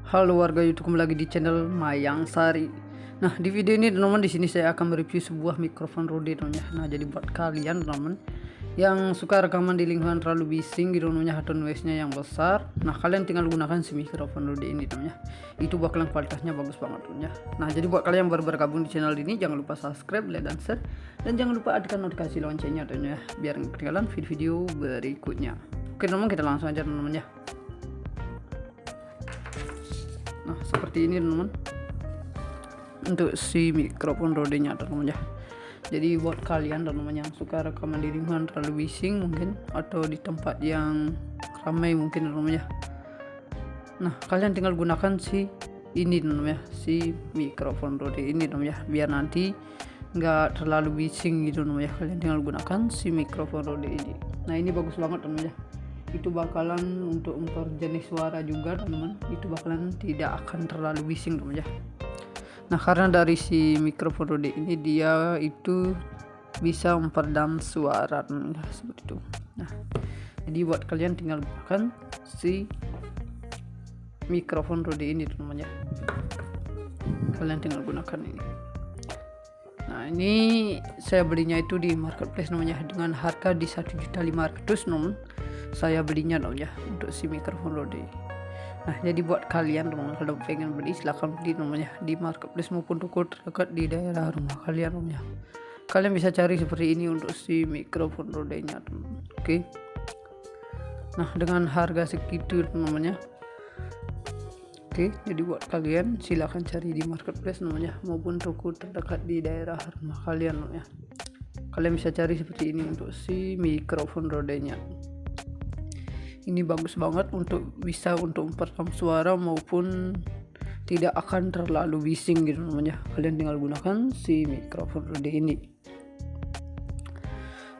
Halo warga YouTube, kembali lagi di channel Mayang Sari. Nah, di video ini teman-teman, di sini saya akan mereview sebuah mikrofon Rode teman-teman. Nah, jadi buat kalian teman-teman yang suka rekaman di lingkungan terlalu bising gitu teman-teman, atau noise-nya yang besar, nah kalian tinggal gunakan si mikrofon Rode ini teman-teman. Itu bakalan kualitasnya bagus banget teman-teman. Nah, jadi buat kalian yang baru bergabung di channel ini, jangan lupa subscribe, like dan share, dan jangan lupa aktifkan notifikasi loncengnya teman-teman, biar nggak ketinggalan video-video berikutnya. Oke teman-teman, kita langsung aja teman-teman ya. Nah, seperti ini teman-teman untuk si mikrofon Rode-nya teman-teman ya. Jadi buat kalian teman-teman yang suka rekaman di lingkungan terlalu bising mungkin, atau di tempat yang ramai mungkin teman-teman ya. Nah, kalian tinggal gunakan si ini teman-teman ya, si mikrofon Rode ini teman-teman ya, biar nanti nggak terlalu bising gitu teman-teman ya. Kalian tinggal gunakan si mikrofon Rode ini. Nah, ini bagus banget teman-teman ya. Itu bakalan untuk memperjenis suara juga teman-teman, itu bakalan tidak akan terlalu bising teman-teman ya. Nah, karena dari si mikrofon Rode ini dia itu bisa memperedam suara teman-teman ya, seperti itu. Nah, jadi buat kalian tinggal gunakan si mikrofon Rode ini teman-teman ya. Kalian tinggal gunakan ini. Nah, ini saya belinya itu di marketplace namanya dengan harga di 1.500.000 teman. Saya belinya dong ya untuk si mikrofon Rode. Nah, jadi buat kalian teman, kalau pengen beli silahkan beli namanya di marketplace maupun toko terdekat di daerah rumah kalian namanya. Kalian bisa cari seperti ini untuk si mikrofon Rode-nya teman. Oke. Nah, dengan harga segitu namanya. Oke, jadi buat kalian silahkan cari di marketplace namanya maupun toko terdekat di daerah rumah kalian namanya. Kalian bisa cari seperti ini untuk si mikrofon Rode-nya. Ini bagus banget untuk bisa untuk memperekam suara maupun tidak akan terlalu bising gitu namanya. Kalian tinggal gunakan si mikrofon Rode ini.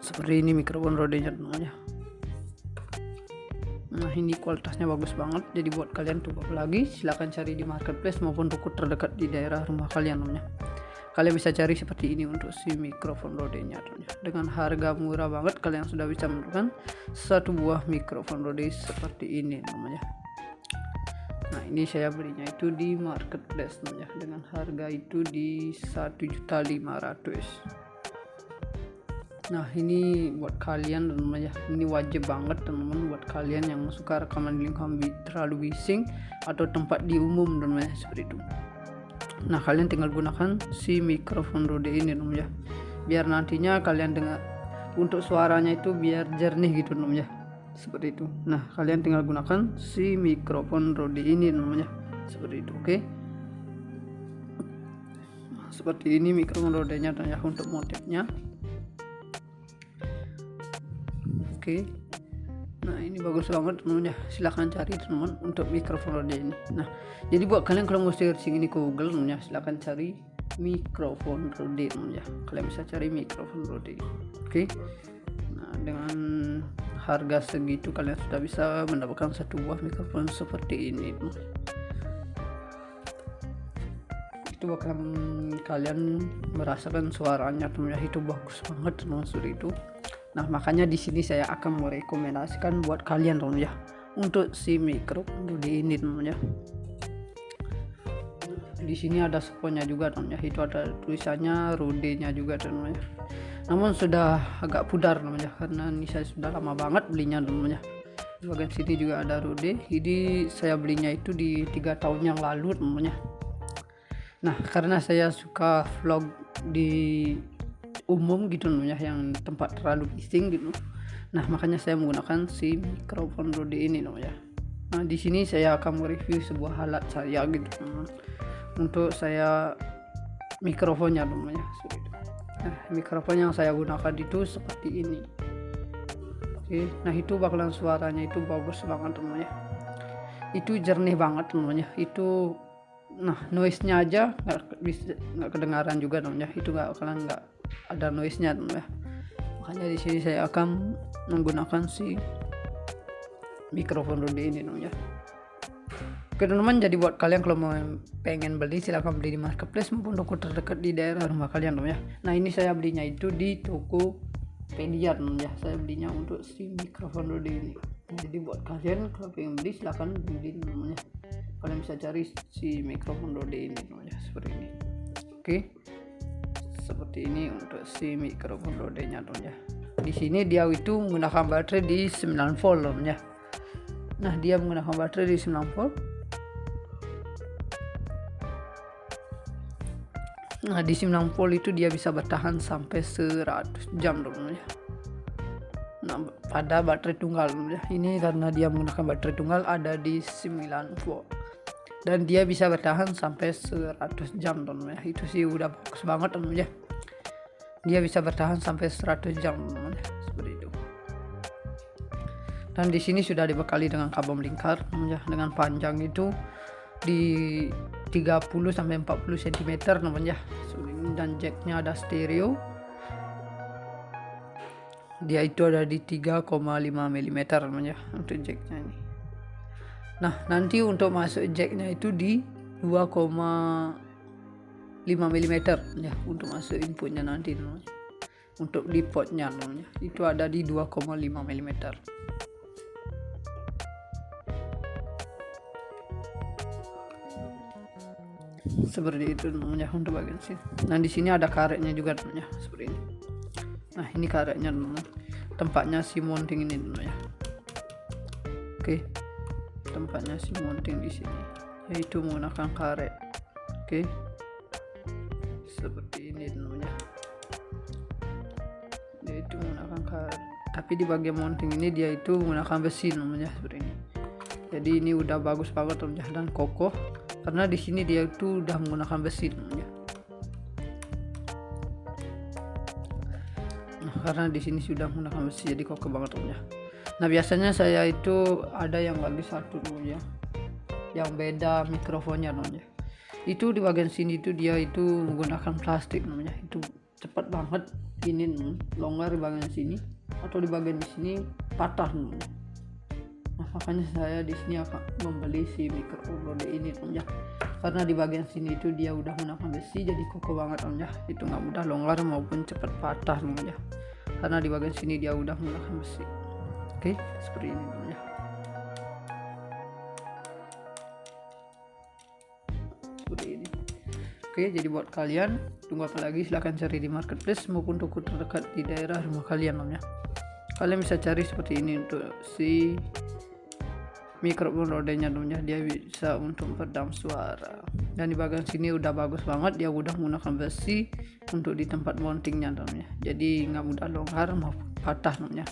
Seperti ini mikrofon Rode-nya namanya. Nah, ini kualitasnya bagus banget. Jadi buat kalian tuh lagi silahkan cari di marketplace maupun toko terdekat di daerah rumah kalian namanya. Kalian bisa cari seperti ini untuk si mikrofon Rode-nya dengan harga murah banget. Kalian sudah bisa mendapatkan satu buah mikrofon Rode seperti ini namanya. Nah, ini saya belinya itu di marketplace namanya dengan harga itu di 1.500.000. Nah, ini buat kalian teman-teman ya, ini wajib banget teman-teman buat kalian yang suka rekaman di lingkungan terlalu bising atau tempat di umum teman-teman seperti itu. Nah, kalian tinggal gunakan si mikrofon Rode ini teman ya, biar nantinya kalian dengar untuk suaranya itu biar jernih gitu teman ya, seperti itu. Nah, kalian tinggal gunakan si mikrofon Rode ini teman ya, seperti itu. Oke. Nah, seperti ini mikrofon Rode-nya ya untuk motifnya. Oke. Nah, ini bagus banget teman-teman ya. Silahkan cari teman-teman untuk mikrofon Rode ini. Nah, jadi buat kalian kalau mau searching ini ke Google teman ya, silahkan cari mikrofon Rode teman ya. Kalian bisa cari mikrofon Rode. Oke. Nah, dengan harga segitu kalian sudah bisa mendapatkan satu buah mikrofon seperti ini teman. Itu bakalan kalian merasakan suaranya teman ya, itu bagus banget teman seperti itu. Nah, makanya di sini saya akan merekomendasikan buat kalian teman ya untuk si mikrofon Rode ini teman ya. Di sini ada sponnya juga teman ya, itu ada tulisannya Rode-nya juga teman ya. Namun sudah agak pudar teman ya, karena ini saya sudah lama banget belinya teman ya. Di bagian sini juga ada Rode. Jadi saya belinya itu di 3 tahun yang lalu teman ya. Nah, karena saya suka vlog di umum gitu namanya, yang tempat terlalu bising gitu. Nah, makanya saya menggunakan si mikrofon Rode ini namanya. Nah, di sini saya akan mereview sebuah alat saya gitu teman, untuk saya mikrofonnya namanya. Nah, mikrofon yang saya gunakan itu seperti ini. Oke, nah itu bakalan suaranya itu bagus banget namanya. Itu jernih banget namanya. Itu nah, noise-nya aja nggak kedengaran juga namanya. Itu nggak ada noise-nya teman ya. Makanya di sini saya akan menggunakan si mikrofon Rode ini teman ya. Oke teman-teman, jadi buat kalian kalau mau pengen beli silahkan beli di marketplace maupun toko terdekat di daerah rumah kalian teman ya. Nah, ini saya belinya itu di Tokopedia teman ya. Saya belinya untuk si mikrofon Rode ini. Nah, jadi buat kalian kalau pengen beli silahkan beli teman ya. kalian bisa cari si mikrofon Rode ini namanya seperti ini. Oke, seperti ini untuk si mikrofon Rode nya namanya. Di sini dia itu menggunakan baterai di 9 volt namanya. Nah, dia menggunakan baterai di 9 volt. Nah, di 9 volt itu dia bisa bertahan sampai 100 jam namanya. Nah, pada baterai tunggal namanya. Ini karena dia menggunakan baterai tunggal ada di 9 volt. Dan dia bisa bertahan sampai 100 jam namanya. Itu sih udah bagus banget namanya. Dia bisa bertahan sampai 100 jam namanya. Seperti itu. Dan di sini sudah dibekali dengan kabel melingkar namanya, dengan panjang itu di 30 sampai 40 cm namanya. Dan jacknya ada stereo. Dia itu ada di 3,5 mm namanya untuk jacknya ini. Nah, nanti untuk masuk jacknya itu di 2,5 mm ya, untuk masuk inputnya nanti namanya. Untuk di portnya namanya itu ada di 2,5 mm. Seperti itu namanya untuk bagian sini. Nah, di sini ada karetnya juga namanya seperti ini. Nah, ini karetnya namanya. Tempatnya si mounting ini namanya. Oke. Tempatnya si mounting di sini yaitu menggunakan karet. Oke. Seperti ini namanya. Yaitu menggunakan karet. Tapi di bagian mounting ini dia itu menggunakan besi namanya seperti ini. Jadi ini udah bagus banget namanya dan kokoh. Karena di sini dia itu udah menggunakan besi namanya. Nah, karena di sini sudah menggunakan besi jadi kokoh banget namanya. Nah, biasanya saya itu ada yang lagi satu namanya, yang beda mikrofonnya namanya. Itu di bagian sini itu dia itu menggunakan plastik namanya. Itu cepat banget ini longgar di bagian sini atau di bagian di sini patah namanya. Nah, makanya saya di sini akan membeli si mikrofon Rode ini namanya. Karena di bagian sini itu dia udah menggunakan besi jadi kokoh banget namanya. Itu nggak mudah longgar maupun cepat patah namanya. Karena di bagian sini dia udah menggunakan besi. Oke, seperti ini namanya. Seperti ini. Oke, jadi buat kalian tunggu apa lagi, silahkan cari di marketplace maupun toko terdekat di daerah rumah kalian namanya. Kalian bisa cari seperti ini untuk si mikrofon Rode nya namanya. Dia bisa untuk peredam suara. Dan di bagian sini udah bagus banget, dia udah menggunakan besi untuk di tempat mountingnya namanya. Jadi nggak mudah longgar maupun patah namanya.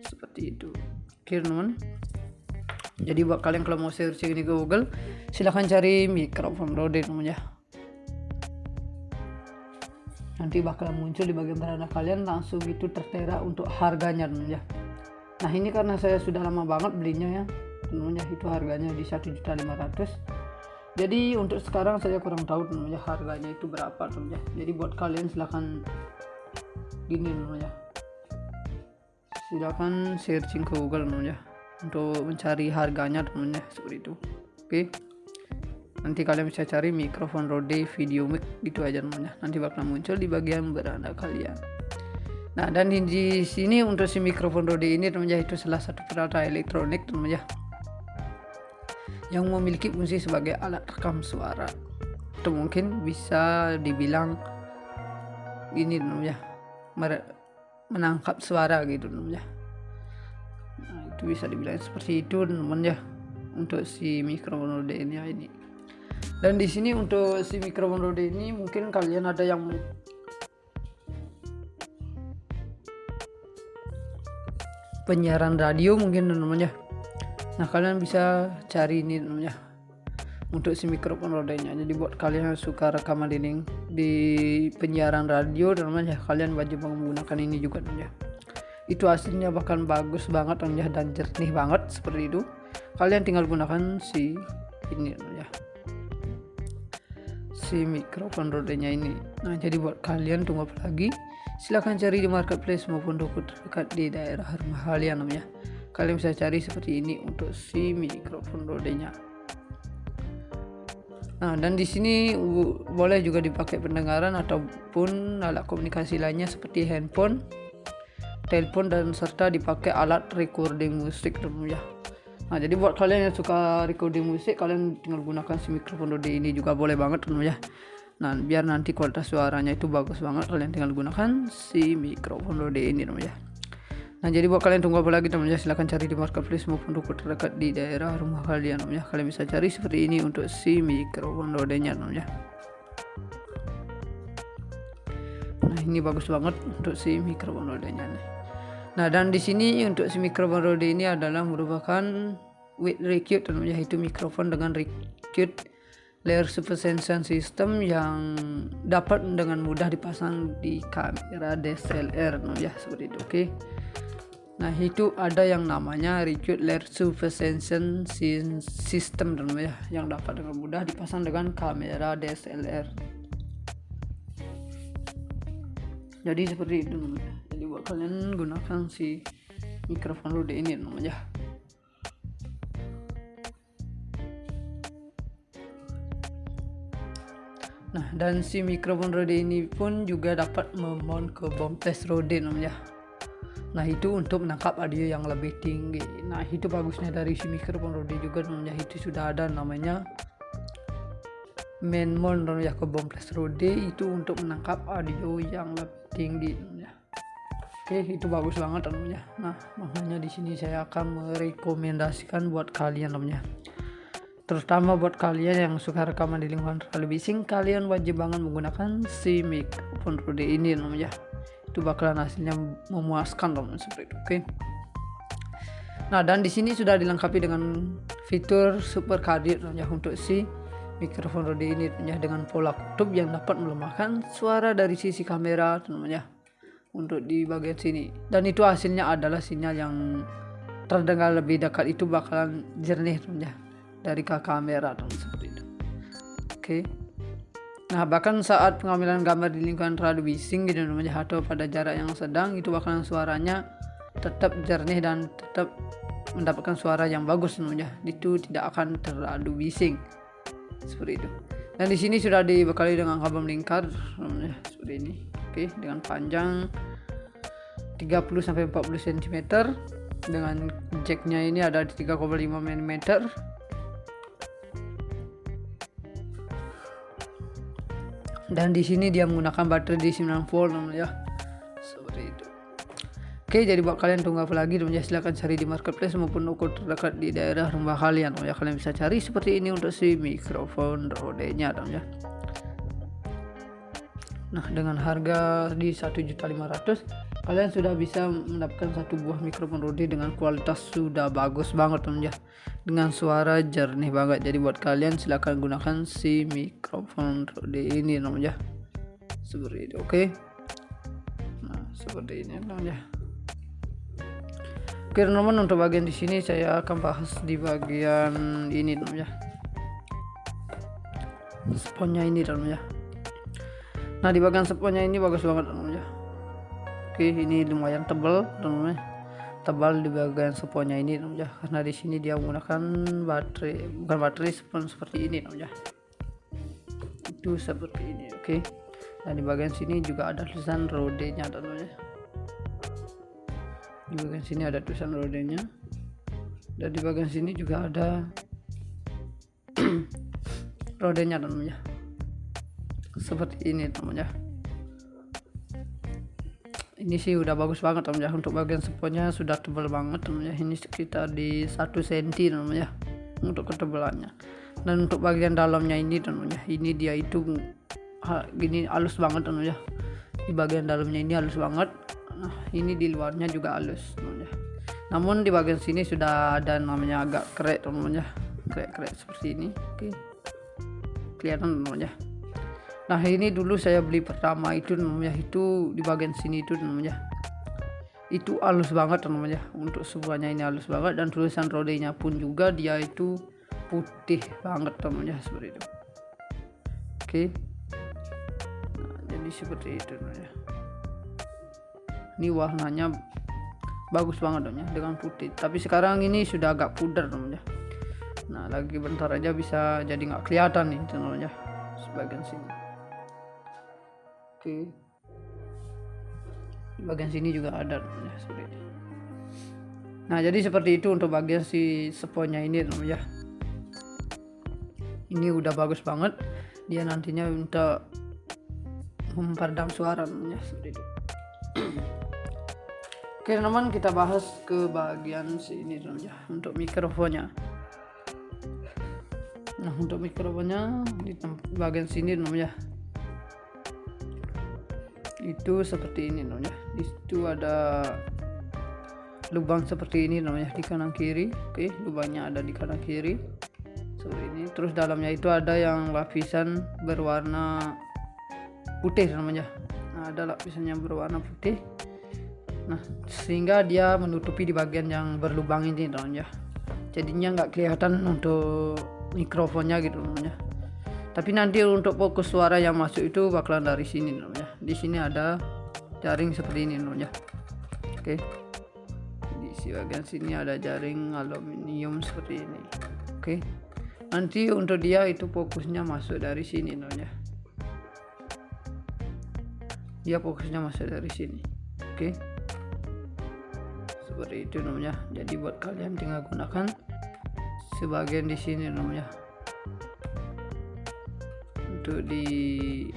Seperti itu. Oke teman. Jadi buat kalian kalau mau searching di Google, silahkan cari mikrofon Rode namanya. Nanti bakal muncul di bagian beranda kalian langsung itu tertera untuk harganya namanya. Nah, ini karena saya sudah lama banget belinya ya namanya, itu harganya di 1.500.000. Jadi untuk sekarang saya kurang tahu namanya harganya itu berapa namanya. Jadi buat kalian silahkan gini namanya, silahkan searching ke Google namanya untuk mencari harganya namanya seperti itu. Oke. Nanti kalian bisa cari mikrofon Rode video mic gitu aja namanya. Nanti bakal muncul di bagian beranda kalian. Nah, dan di sini untuk si mikrofon Rode ini namanya itu salah satu peralatan elektronik namanya yang memiliki fungsi sebagai alat rekam suara. Atau mungkin bisa dibilang ini namanya menangkap suara gitu namanya. Nah, itu bisa dibilang seperti itu namanya untuk si mikrofon Rode ini. Dan di sini untuk si mikrofon Rode ini mungkin kalian ada yang penyiaran radio mungkin namanya. Nah, kalian bisa cari ini namanya untuk si mikrofon Rode-nya. Jadi buat kalian yang suka rekaman di penyiaran radio namanya, kalian wajib menggunakan ini juga namanya. Itu hasilnya bahkan bagus banget namanya dan jernih banget seperti itu. Kalian tinggal gunakan si ini namanya, si mikrofon Rode-nya ini. Nah, jadi buat kalian tunggu apa lagi, silahkan cari di marketplace maupun toko terdekat di daerah rumah kalian namanya. Kalian bisa cari seperti ini untuk si mikrofon Rode-nya. Nah, dan di sini boleh juga dipakai pendengaran ataupun alat komunikasi lainnya seperti handphone, telepon, dan serta dipakai alat recording musik namanya. Nah, jadi buat kalian yang suka recording musik, kalian tinggal gunakan si mikrofon Rode ini juga boleh banget teman ya. Nah, biar nanti kualitas suaranya itu bagus banget, kalian tinggal gunakan si mikrofon Rode ini teman ya. Nah, jadi buat kalian tunggu apa lagi teman ya, silahkan cari di marketplace maupun toko terdekat di daerah rumah kalian teman ya. Kalian bisa cari seperti ini untuk si mikrofon Rode-nya teman ya. Nah, ini bagus banget untuk si mikrofon Rode-nya nih. Nah, dan di sini untuk si mikrofon Rode ini adalah merupakan with Recute teman ya, itu mikrofon dengan Recute layer supersession system yang dapat dengan mudah dipasang di kamera DSLR teman ya, seperti itu. Oke. Nah, itu ada yang namanya Recute layer supersession system teman ya, yang dapat dengan mudah dipasang dengan kamera DSLR. Jadi seperti itu teman ya. Jadi buat kalian gunakan si mikrofon Rode ini teman ya. Nah, dan si mikrofon Rode ini pun juga dapat memount ke boompless Rode teman ya. Nah, itu untuk menangkap audio yang lebih tinggi. Nah, itu bagusnya dari si mikrofon Rode juga teman ya. Itu sudah ada namanya main mount ya ke boompless Rode, itu untuk menangkap audio yang lebih tinggi teman ya. Oke, itu bagus banget teman ya. Nah, makanya di sini saya akan merekomendasikan buat kalian teman ya. Terutama buat kalian yang suka rekaman di lingkungan terlalu bising, kalian wajib banget menggunakan si mikrofon Rode ini teman ya. Itu bakalan hasilnya memuaskan teman seperti itu. Oke. Nah, dan di sini sudah dilengkapi dengan fitur super cardiac teman ya untuk si mikrofon Rode ini teman ya, dengan pola kutub yang dapat melemahkan suara dari sisi kamera teman ya, untuk di bagian sini. Dan itu hasilnya adalah sinyal yang terdengar lebih dekat itu bakalan jernih teman ya, dari ke kamera teman seperti itu. Oke. Nah, bahkan saat pengambilan gambar di lingkungan terlalu bising gitu teman ya, atau pada jarak yang sedang, itu bakalan suaranya tetap jernih dan tetap mendapatkan suara yang bagus teman ya. Itu tidak akan terlalu bising. Seperti itu. Dan di sini sudah dibekali dengan kabel melingkar ya, seperti ini. Oke, dengan panjang 30 sampai 40 cm, dengan jacknya ini ada di 3,5 mm. Dan di sini dia menggunakan baterai di 9 volt ya. Seperti itu. Oke, jadi buat kalian tunggu apa lagi teman ya, silahkan cari di marketplace maupun toko terdekat di daerah rumah kalian teman ya. Kalian bisa cari seperti ini untuk si mikrofon Rode-nya teman ya. Nah, dengan harga di 1.500.000 kalian sudah bisa mendapatkan satu buah mikrofon Rode dengan kualitas sudah bagus banget teman ya, dengan suara jernih banget. Jadi buat kalian silahkan gunakan si mikrofon Rode ini teman ya, seperti itu. Oke. Nah, seperti ini teman ya. Oke teman-teman, untuk bagian di sini saya akan bahas di bagian ini teman ya, sponnya ini teman ya. Nah, di bagian sponnya ini bagus banget teman ya. Oke, ini lumayan tebal teman ya, tebal di bagian sponnya ini teman ya, karena di sini dia menggunakan bukan baterai spon seperti ini teman ya. Itu seperti ini. Oke. Dan di bagian sini juga ada tulisan Rode-nya teman ya. Di bagian sini ada tulisan Rode-nya, dan di bagian sini juga ada Rode-nya teman ya, seperti ini teman ya. Ini sih udah bagus banget teman ya. Untuk bagian sponnya sudah tebal banget teman ya, ini sekitar di 1 cm teman ya untuk ketebalannya. Dan untuk bagian dalamnya ini teman ya, ini dia itu gini halus banget teman ya. Di bagian dalamnya ini halus banget. Nah, ini di luarnya juga halus teman ya. Namun di bagian sini sudah ada namanya agak krek teman ya, krek seperti ini. Oke, kelihatan teman ya. Nah, ini dulu saya beli pertama itu teman ya, itu di bagian sini itu teman ya, itu halus banget teman ya. Untuk semuanya ini halus banget, dan tulisan Rode-nya pun juga dia itu putih banget teman ya, seperti itu. Oke. Nah, jadi seperti itu teman ya. Ini warnanya bagus banget teman ya, dengan putih. Tapi sekarang ini sudah agak pudar teman ya. Nah, lagi bentar aja bisa jadi nggak kelihatan nih teman ya, sebagian sini. Oke. Di bagian sini juga ada teman ya, seperti ini. Nah jadi seperti itu untuk bagian si sponnya ini ya. Ini udah bagus banget, dia nantinya untuk memperedam suara ya, seperti itu. Oke teman, kita bahas ke bagian sini ya, untuk mikrofonnya. Nah untuk mikrofonnya di bagian sini ya, itu seperti ini ya. Di situ ada lubang seperti ini namanya di kanan kiri. Oke, lubangnya ada di kanan kiri seperti ini. Terus dalamnya itu ada yang lapisan berwarna putih namanya. Nah ada lapisannya berwarna putih. Nah sehingga dia menutupi di bagian yang berlubang ini namanya, jadinya nggak kelihatan untuk mikrofonnya gitu namanya. Tapi nanti untuk fokus suara yang masuk itu bakalan dari sini namanya. Di sini ada jaring seperti ini namanya. Oke, di bagian sini ada jaring aluminium seperti ini. Oke, nanti untuk dia itu fokusnya masuk dari sini namanya. Dia fokusnya masuk dari sini. Oke, seperti itu namanya. Jadi buat kalian tinggal gunakan sebagian di sini namanya. Untuk di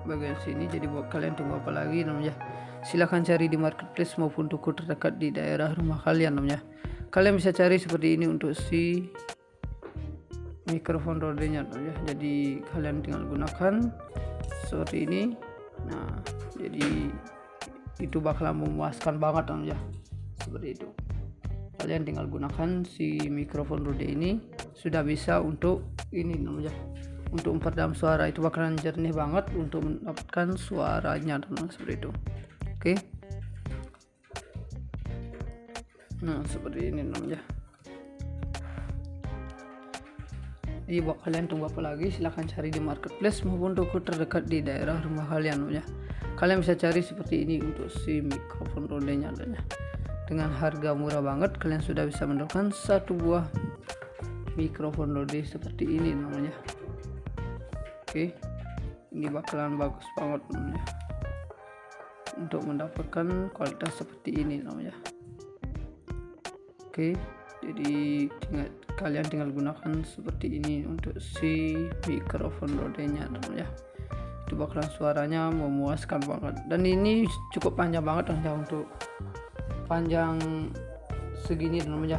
bagian sini, jadi buat kalian tunggu apa lagi namanya. Silahkan cari di marketplace maupun toko terdekat di daerah rumah kalian namanya. Kalian bisa cari seperti ini untuk si mikrofon rodenya namanya. Jadi kalian tinggal gunakan seperti ini. Nah jadi itu bakalan memuaskan banget namanya, seperti itu. Kalian tinggal gunakan si mikrofon rode ini, sudah bisa untuk ini namanya, untuk memperedam suara. Itu bakalan jernih banget untuk mendapatkan suaranya teman, seperti itu. Oke. Nah seperti ini namanya. Jadi buat kalian tunggu apa lagi, silahkan cari di marketplace maupun toko terdekat di daerah rumah kalian namanya. Kalian bisa cari seperti ini untuk si mikrofon rodenya namanya. Dengan harga murah banget kalian sudah bisa mendapatkan satu buah mikrofon rode seperti ini namanya. Oke, ini bakalan bagus banget namanya untuk mendapatkan kualitas seperti ini namanya. Oke, jadi kalian tinggal gunakan seperti ini untuk si mikrofon rodenya namanya. Itu bakalan suaranya memuaskan banget, dan ini cukup panjang banget namanya, untuk panjang segini namanya.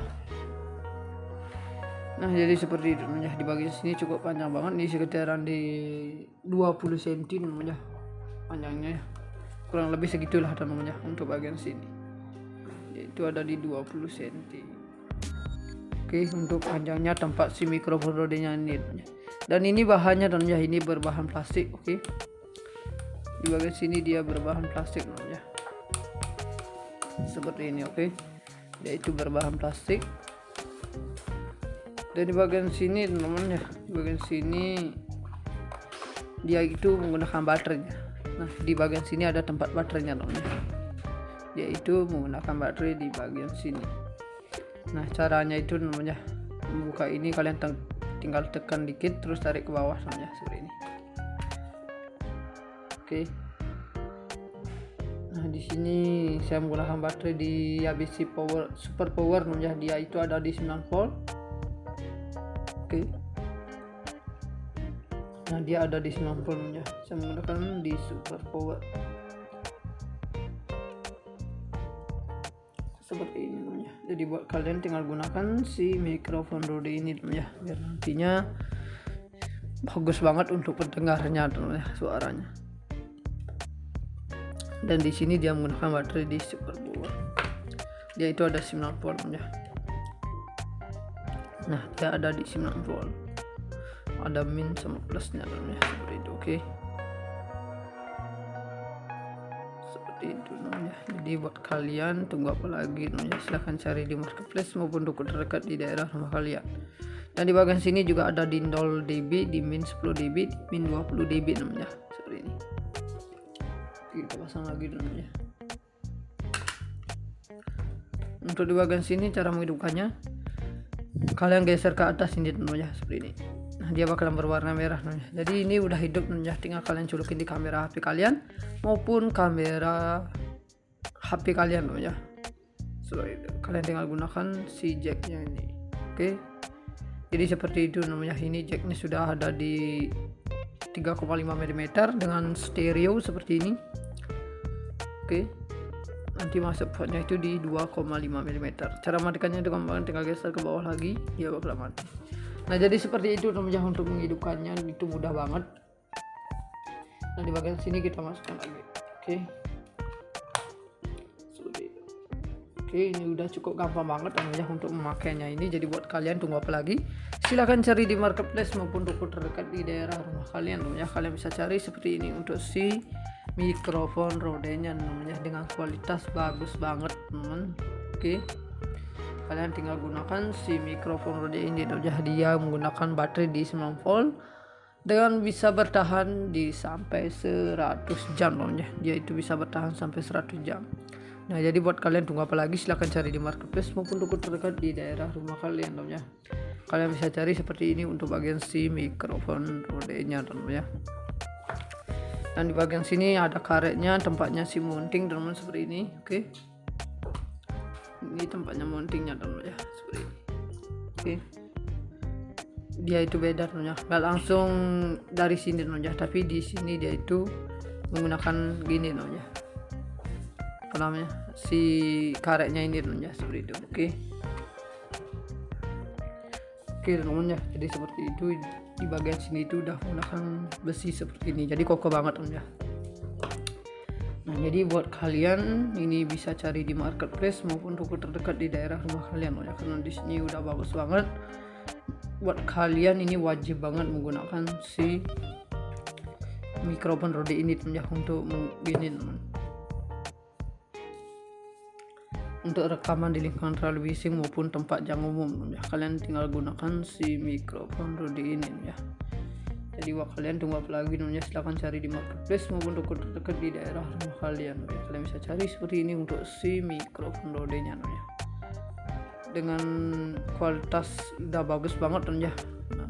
Nah jadi seperti itu namanya. Di bagian sini cukup panjang banget, ini sekitaran di 20 cm namanya panjangnya, kurang lebih segitulah namanya untuk bagian sini, itu ada di 20 cm. Oke, untuk panjangnya tempat si mikrofon rodenya ini namanya. Dan ini bahannya namanya, ini berbahan plastik. Oke, di bagian sini dia berbahan plastik namanya, seperti ini. Oke, dia itu berbahan plastik. Dan di bagian sini namanya, di bagian sini dia itu menggunakan baterainya. Nah di bagian sini ada tempat baterainya namanya, dia itu menggunakan baterai di bagian sini. Nah caranya itu namanya, membuka ini kalian tinggal tekan dikit terus tarik ke bawah namanya, seperti ini. Oke. Nah di sini saya menggunakan baterai di ABC Power Super Power namanya, dia itu ada di 9 volt. Oke. Nah dia ada di 9 volt namanya, saya menggunakan di Super Power seperti ini namanya. Jadi buat kalian tinggal gunakan si mikrofon rode ini namanya, biar nantinya bagus banget untuk pendengarnya namanya, suaranya. Dan di sini dia menggunakan baterai di Super Power, dia itu ada 9 volt namanya. Nah dia ada di 9 volt, ada min sama plusnya namanya, seperti itu. Oke, seperti itu namanya. Jadi buat kalian tunggu apa lagi namanya, silahkan cari di marketplace maupun toko terdekat di daerah rumah kalian. Dan di bagian sini juga ada di 0 dB, di min 10 dB, di min 20 dB namanya, seperti ini. Kita pasang lagi namanya. Untuk di bagian sini cara menghidupkannya, kalian geser ke atas ini namanya, seperti ini. Nah dia bakalan berwarna merah namanya. Jadi ini udah hidup namanya, tinggal kalian colokin di kamera HP kalian maupun kamera HP kalian namanya. Seperti itu. kalian tinggal gunakan si jacknya ini. Oke, jadi seperti itu namanya. Ini jacknya sudah ada di 3,5 mm dengan stereo seperti ini. Oke, nanti masuk portnya itu di 2,5 mm. Cara matikannya itu gampang, tinggal geser ke bawah lagi, dia bakal mati. Nah, jadi seperti itu namanya untuk menghidupkannya, itu mudah banget. Nah, di bagian sini kita masukkan lagi. Oke, Oke, ini udah cukup gampang banget namanya untuk memakainya ini. Jadi buat kalian tunggu apa lagi? Silahkan cari di marketplace maupun toko terdekat di daerah rumah kalian namanya. Kalian bisa cari seperti ini untuk si mikrofon rodenya namanya, dengan kualitas bagus banget teman. Oke, kalian tinggal gunakan si mikrofon rode ini namanya. Dia menggunakan baterai di 9 volt dengan bisa bertahan di sampai 100 jam namanya. Dia itu bisa bertahan sampai 100 jam. Nah, jadi buat kalian tunggu apa lagi? Silahkan cari di marketplace maupun toko terdekat di daerah rumah kalian namanya. Kalian bisa cari seperti ini untuk bagian si mikrofon rodenya namanya. Dan di bagian sini ada karetnya, tempatnya si mounting teman-teman seperti ini. Oke, ini tempatnya mountingnya teman-teman ya, seperti ini. Oke, dia itu beda teman-teman, nggak langsung dari sini teman-teman, tapi di sini dia itu menggunakan gini teman-teman, apa namanya, si karetnya ini teman-teman, seperti itu. Oke teman-teman ya, jadi seperti itu. Di bagian sini itu udah menggunakan besi seperti ini, jadi kokoh banget teman-teman ya. Nah, jadi buat kalian ini bisa cari di marketplace maupun toko terdekat di daerah rumah kalian ya, karena di sini udah bagus banget. Buat kalian ini wajib banget menggunakan si mikrofon rode ini teman-teman untuk begini teman. Untuk rekaman di lingkungan terlalu bising maupun tempat yang umum ya, kalian tinggal gunakan si mikrofon rode ini ya. Jadi buat kalian tunggu apa lagi namanya, silahkan cari di marketplace maupun toko terdekat di daerah rumah kalian ya. Kalian bisa cari seperti ini untuk si mikrofon rodenya ya, dengan kualitas udah bagus banget ya. Nah,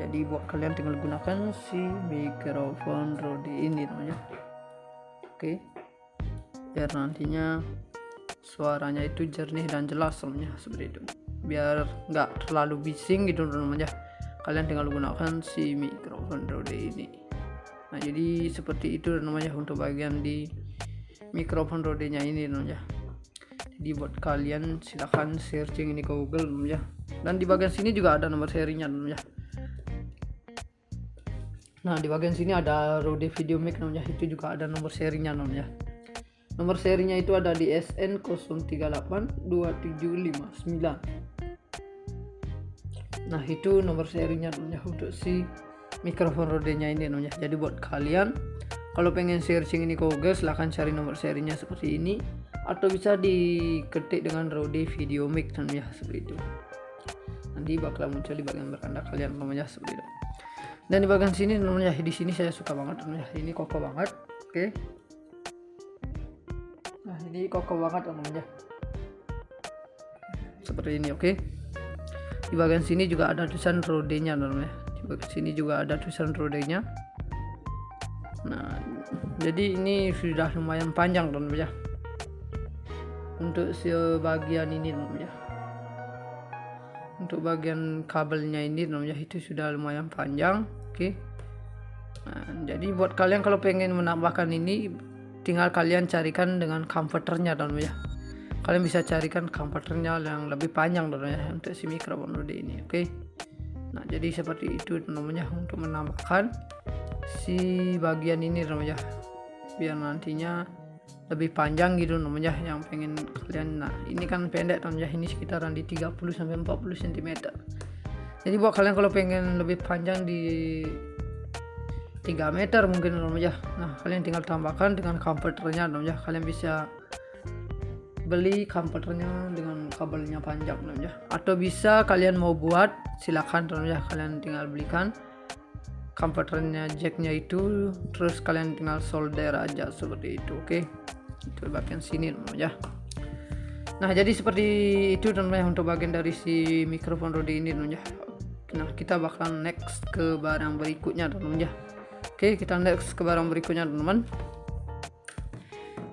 jadi buat kalian tinggal gunakan si mikrofon rode ini ya. Oke, biar nantinya suaranya itu jernih dan jelas namanya, seperti itu, biar nggak terlalu bising gitu namanya. Kalian tinggal gunakan si mikrofon rode ini. Nah, jadi seperti itu namanya untuk bagian di mikrofon rodenya ini namanya. Jadi buat kalian silahkan searching ini ke Google namanya. Dan di bagian sini juga ada nomor serinya namanya. Nah, di bagian sini ada Rode VideoMic namanya, itu juga ada nomor serinya namanya. Nomor serinya itu ada di SN0382759. Nah, itu nomor serinya namanya untuk si mikrofon rodenya ini namanya. Jadi buat kalian kalau pengen searching ini ke Google, silahkan cari nomor serinya seperti ini, atau bisa diketik dengan Rode VideoMic namanya, seperti itu. Nanti bakal muncul di bagian beranda kalian namanya, seperti itu. Dan di bagian sini namanya, di sini saya suka banget namanya, ini kokoh banget. Oke. Nah, ini kokoh banget namanya, seperti ini. Oke, di bagian sini juga ada tulisan rodenya namanya. Di bagian sini juga ada tulisan rodenya. Nah, jadi ini sudah lumayan panjang namanya. Untuk sebagian ini namanya, untuk bagian kabelnya ini namanya, itu sudah lumayan panjang. Oke. Nah, jadi buat kalian kalau pengen menambahkan ini, tinggal kalian carikan dengan converternya namanya. Kalian bisa carikan converternya yang lebih panjang namanya untuk si mikrofon rode ini. Oke. Nah, jadi seperti itu namanya untuk menambahkan si bagian ini namanya, biar nantinya lebih panjang gitu namanya yang pengen kalian. Nah, ini kan pendek namanya, ini sekitaran di 30 sampai 40 cm. Jadi buat kalian kalau pengen lebih panjang di 3 meter mungkin namanya, nah kalian tinggal tambahkan dengan converternya namanya. Kalian bisa beli converternya dengan kabelnya panjang namanya, atau bisa kalian mau buat, silakan namanya. Kalian tinggal belikan converternya, jacknya itu, terus kalian tinggal solder aja seperti itu. Oke, itu bagian sini namanya. Nah, jadi seperti itu namanya untuk bagian dari si mikrofon rode ini namanya. Nah, kita bakalan next ke barang berikutnya namanya. Oke, kita next ke barang berikutnya teman-teman.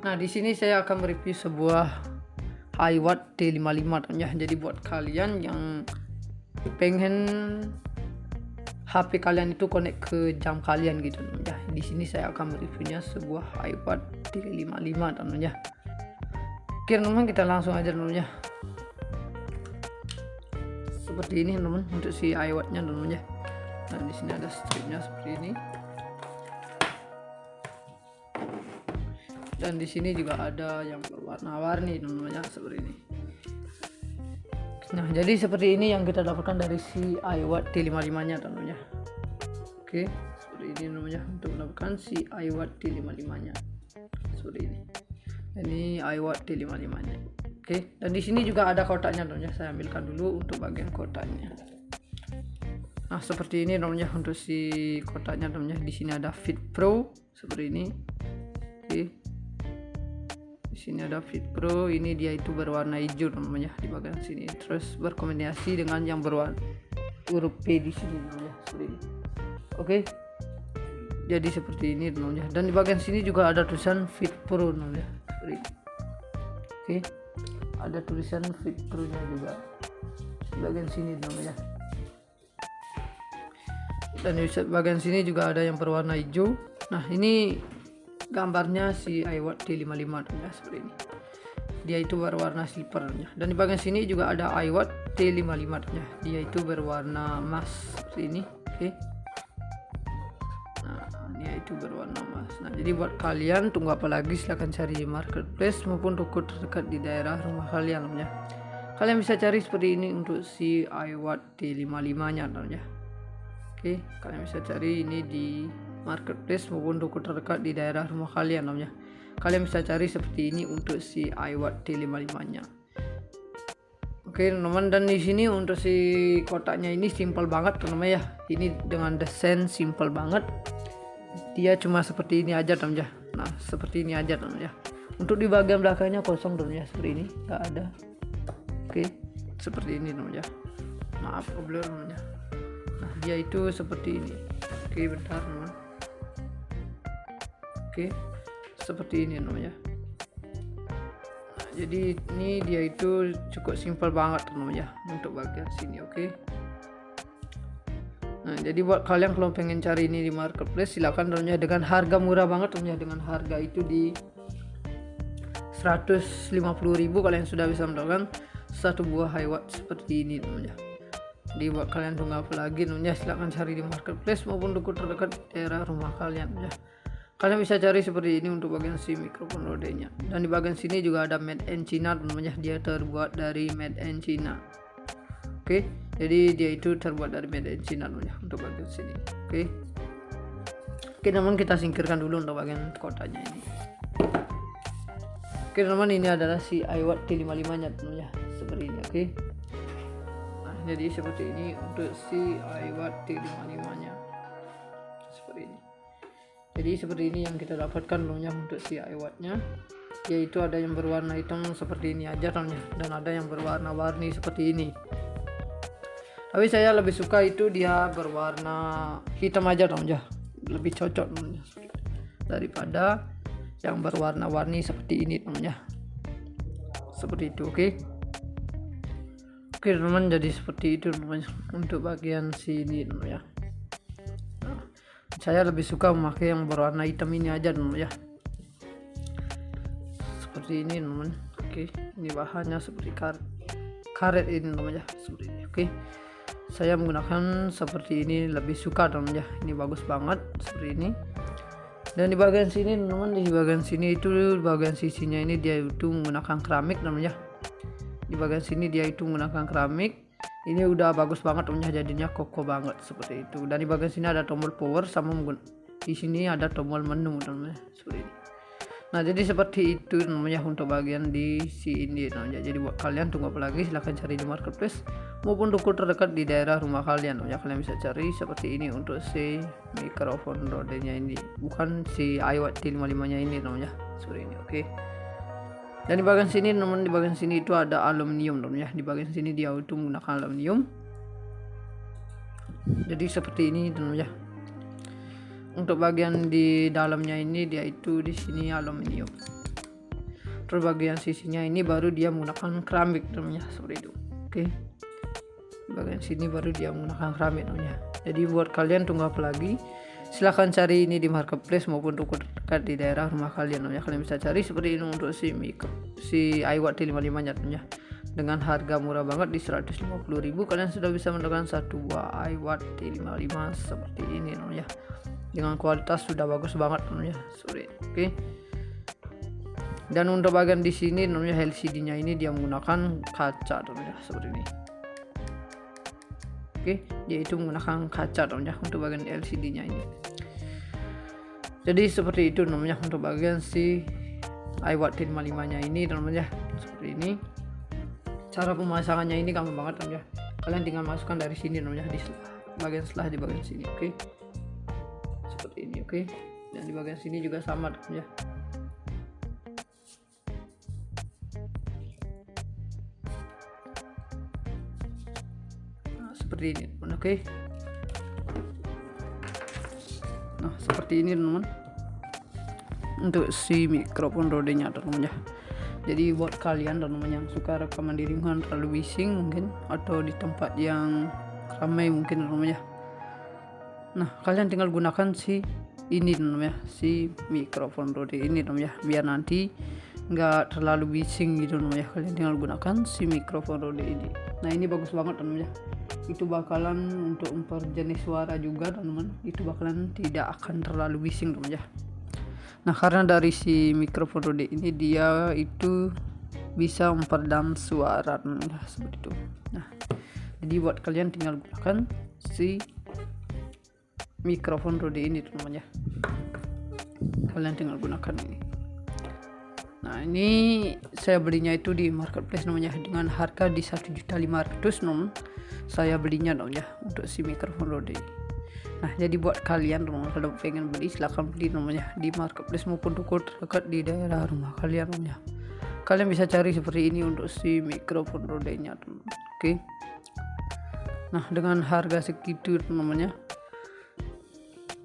Nah, di sini saya akan mereview sebuah iWatt T55 teman ya. Jadi buat kalian yang pengen HP kalian itu connect ke jam kalian gitu teman ya, di sini saya akan mereviewnya sebuah iWatt T55 teman ya. Oke teman, kita langsung aja teman ya. Seperti ini teman untuk si iWatt-nya teman ya. Nah di sini ada stripnya seperti ini. Dan di sini juga ada yang berwarna-warni teman ya, seperti ini. Nah jadi seperti ini yang kita dapatkan dari si iWatt T55 nya teman ya. Oke, seperti ini namanya untuk mendapatkan si iWatt T55 nya seperti ini. Ini iWatt T55 nya. Oke, dan di sini juga ada kotaknya teman ya. Saya ambilkan dulu untuk bagian kotaknya. Nah seperti ini namanya untuk si kotaknya teman ya. Di sini ada Fit Pro seperti ini. Oke, di sini ada Fit Pro, ini dia itu berwarna hijau namanya di bagian sini, terus berkombinasi dengan yang berwarna huruf P di sini namanya seperti ini. Oke, jadi seperti ini namanya. Dan di bagian sini juga ada tulisan Fit Pro namanya seperti ini. Oke, ada tulisan Fit Pro nya juga di bagian sini namanya. Dan di bagian sini juga ada yang berwarna hijau. Nah ini gambarnya si iWatt T55 ya, seperti ini. Dia itu berwarna silver ya. Dan di bagian sini juga ada iWatt T55 ya. Dia itu berwarna emas seperti ini. Oke. Nah, dia itu berwarna emas. Nah, jadi buat kalian tunggu apa lagi, silahkan cari di marketplace maupun toko terdekat di daerah rumah kalian ya. Kalian bisa cari seperti ini untuk si iWatt T55 nya ya. Oke, kalian bisa cari ini di marketplace maupun toko terdekat di daerah rumah kalian namanya. Kalian bisa cari seperti ini untuk si iWatt T55 nya. Oke teman-teman, dan di sini untuk si kotaknya ini simple banget teman-teman ya. Ini dengan desain simple banget. Dia cuma seperti ini aja teman ya. Nah seperti ini aja teman ya. Untuk di bagian belakangnya kosong teman ya, seperti ini, nggak ada. Oke, seperti ini teman ya. Maaf blur teman ya. Nah dia itu seperti ini. Oke bentar teman. Oke, seperti ini namanya. Nah, jadi ini dia itu cukup simpel banget namanya untuk bagian sini. Oke. Nah jadi buat kalian kalau pengen cari ini di marketplace, silakan namanya, dengan harga murah banget namanya. Dengan harga itu di 150.000 kalian sudah bisa mendapatkan satu buah iWatt seperti ini namanya. Jadi buat kalian tunggu apa lagi namanya, silakan cari di marketplace maupun toko terdekat daerah rumah kalian ya. Kalian bisa cari seperti ini untuk bagian si mikrofon rodenya. Dan di bagian sini juga ada made in China namanya. Dia terbuat dari made in China. Oke, jadi dia itu terbuat dari made in China namanya untuk bagian sini. Oke. Oke teman, kita singkirkan dulu untuk bagian kotaknya ini. Oke teman, ini adalah si iWatt T55 nya namanya seperti ini. Oke. Nah, jadi seperti ini untuk si iWatt T55 nya. Seperti ini. Jadi seperti ini yang kita dapatkan namanya untuk si iWatt-nya, yaitu ada yang berwarna hitam seperti ini aja namanya, dan ada yang berwarna-warni seperti ini. Tapi saya lebih suka itu dia berwarna hitam aja namanya, lebih cocok namanya daripada yang berwarna-warni seperti ini namanya. Seperti itu, oke. Oke teman, jadi seperti itu namanya untuk bagian sini namanya. Saya lebih suka memakai yang berwarna hitam ini aja teman ya. Seperti ini teman. Oke, ini bahannya seperti karet ini teman ya, seperti ini. Oke, saya menggunakan seperti ini, lebih suka teman ya. Ini bagus banget seperti ini. Dan di bagian sini teman, di bagian sini itu bagian sisinya ini dia itu menggunakan keramik teman ya. Di bagian sini dia itu menggunakan keramik. Ini udah bagus banget teman ya, jadinya kokoh banget seperti itu. Dan di bagian sini ada tombol power sama di sini ada tombol menu teman ya, seperti ini. Nah jadi seperti itu namanya untuk bagian di si ini namanya. Jadi buat kalian tunggu apa lagi, silahkan cari di marketplace maupun toko terdekat di daerah rumah kalian namanya. Kalian bisa cari seperti ini untuk si mikrofon rodenya ini, bukan si iWatt T55 nya ini namanya, seperti ini. Oke. Dan di bagian sini teman, di bagian sini itu ada aluminium teman ya. Di bagian sini dia itu menggunakan aluminium. Jadi seperti ini teman ya. Untuk bagian di dalamnya ini dia itu di sini aluminium. Terus bagian sisinya ini baru dia menggunakan keramik namanya, seperti itu. Oke. Bagian sini baru dia menggunakan keramik namanya. Jadi buat kalian tunggu apa lagi? Silahkan cari ini di marketplace maupun toko terdekat di daerah rumah kalian namanya. Kalian bisa cari seperti ini untuk si iWatt T55 nya namanya. Dengan harga murah banget di 150.000 kalian sudah bisa mendapatkan satu buah iWatt T55 seperti ini namanya. Dengan kualitas sudah bagus banget namanya. Oke. Dan untuk bagian di sini namanya LCD-nya ini dia menggunakan kaca namanya, seperti ini. Oke, yaitu menggunakan kaca namanya untuk bagian LCD-nya ini. Jadi seperti itu namanya untuk bagian si iWatt T55-nya ini namanya, seperti ini. Cara pemasangannya ini gampang banget namanya. Kalian tinggal masukkan dari sini namanya di bagian setelah di bagian sini, oke. Seperti ini, oke. Dan di bagian sini juga sama namanya. Seperti ini teman, oke. Nah seperti ini teman, untuk si mikrofon rodenya teman ya. Jadi buat kalian teman yang suka rekaman di lingkungan terlalu bising mungkin, atau di tempat yang ramai mungkin teman ya, nah kalian tinggal gunakan si ini teman ya, si mikrofon rode ini teman ya, biar nanti nggak terlalu bising gitu teman ya. Kalian tinggal gunakan si mikrofon rode ini. Nah ini bagus banget teman ya, itu bakalan untuk memperjenis suara juga teman-teman, itu bakalan tidak akan terlalu bising teman ya. Nah karena dari si mikrofon rode ini dia itu bisa memperedam suara teman ya, seperti itu. Nah jadi buat kalian tinggal gunakan si mikrofon rode ini teman ya, kalian tinggal gunakan ini. Nah ini saya belinya itu di marketplace namanya, dengan harga di 1.500.000 teman. Saya belinya dong ya untuk si mikrofon rode. Nah jadi buat kalian teman, kalau pengen beli silahkan beli namanya di marketplace maupun toko terdekat di daerah rumah kalian namanya. Kalian bisa cari seperti ini untuk si mikrofon rodenya teman. Oke. Nah dengan harga segitu namanya.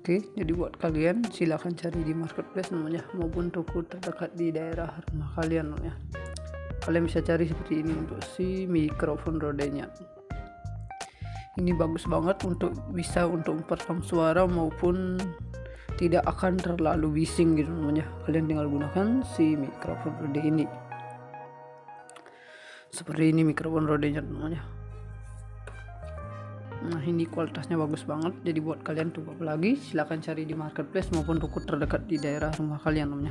Oke, jadi buat kalian silahkan cari di marketplace namanya maupun toko terdekat di daerah rumah kalian namanya. Kalian bisa cari seperti ini untuk si mikrofon rodenya. Ini bagus banget untuk bisa untuk memperekam suara maupun tidak akan terlalu bising gitu namanya. Kalian tinggal gunakan si mikrofon rode ini. Seperti ini mikrofon rodenya namanya. Nah ini kualitasnya bagus banget. Jadi buat kalian tunggu apa lagi? Silahkan cari di marketplace maupun toko terdekat di daerah rumah kalian namanya.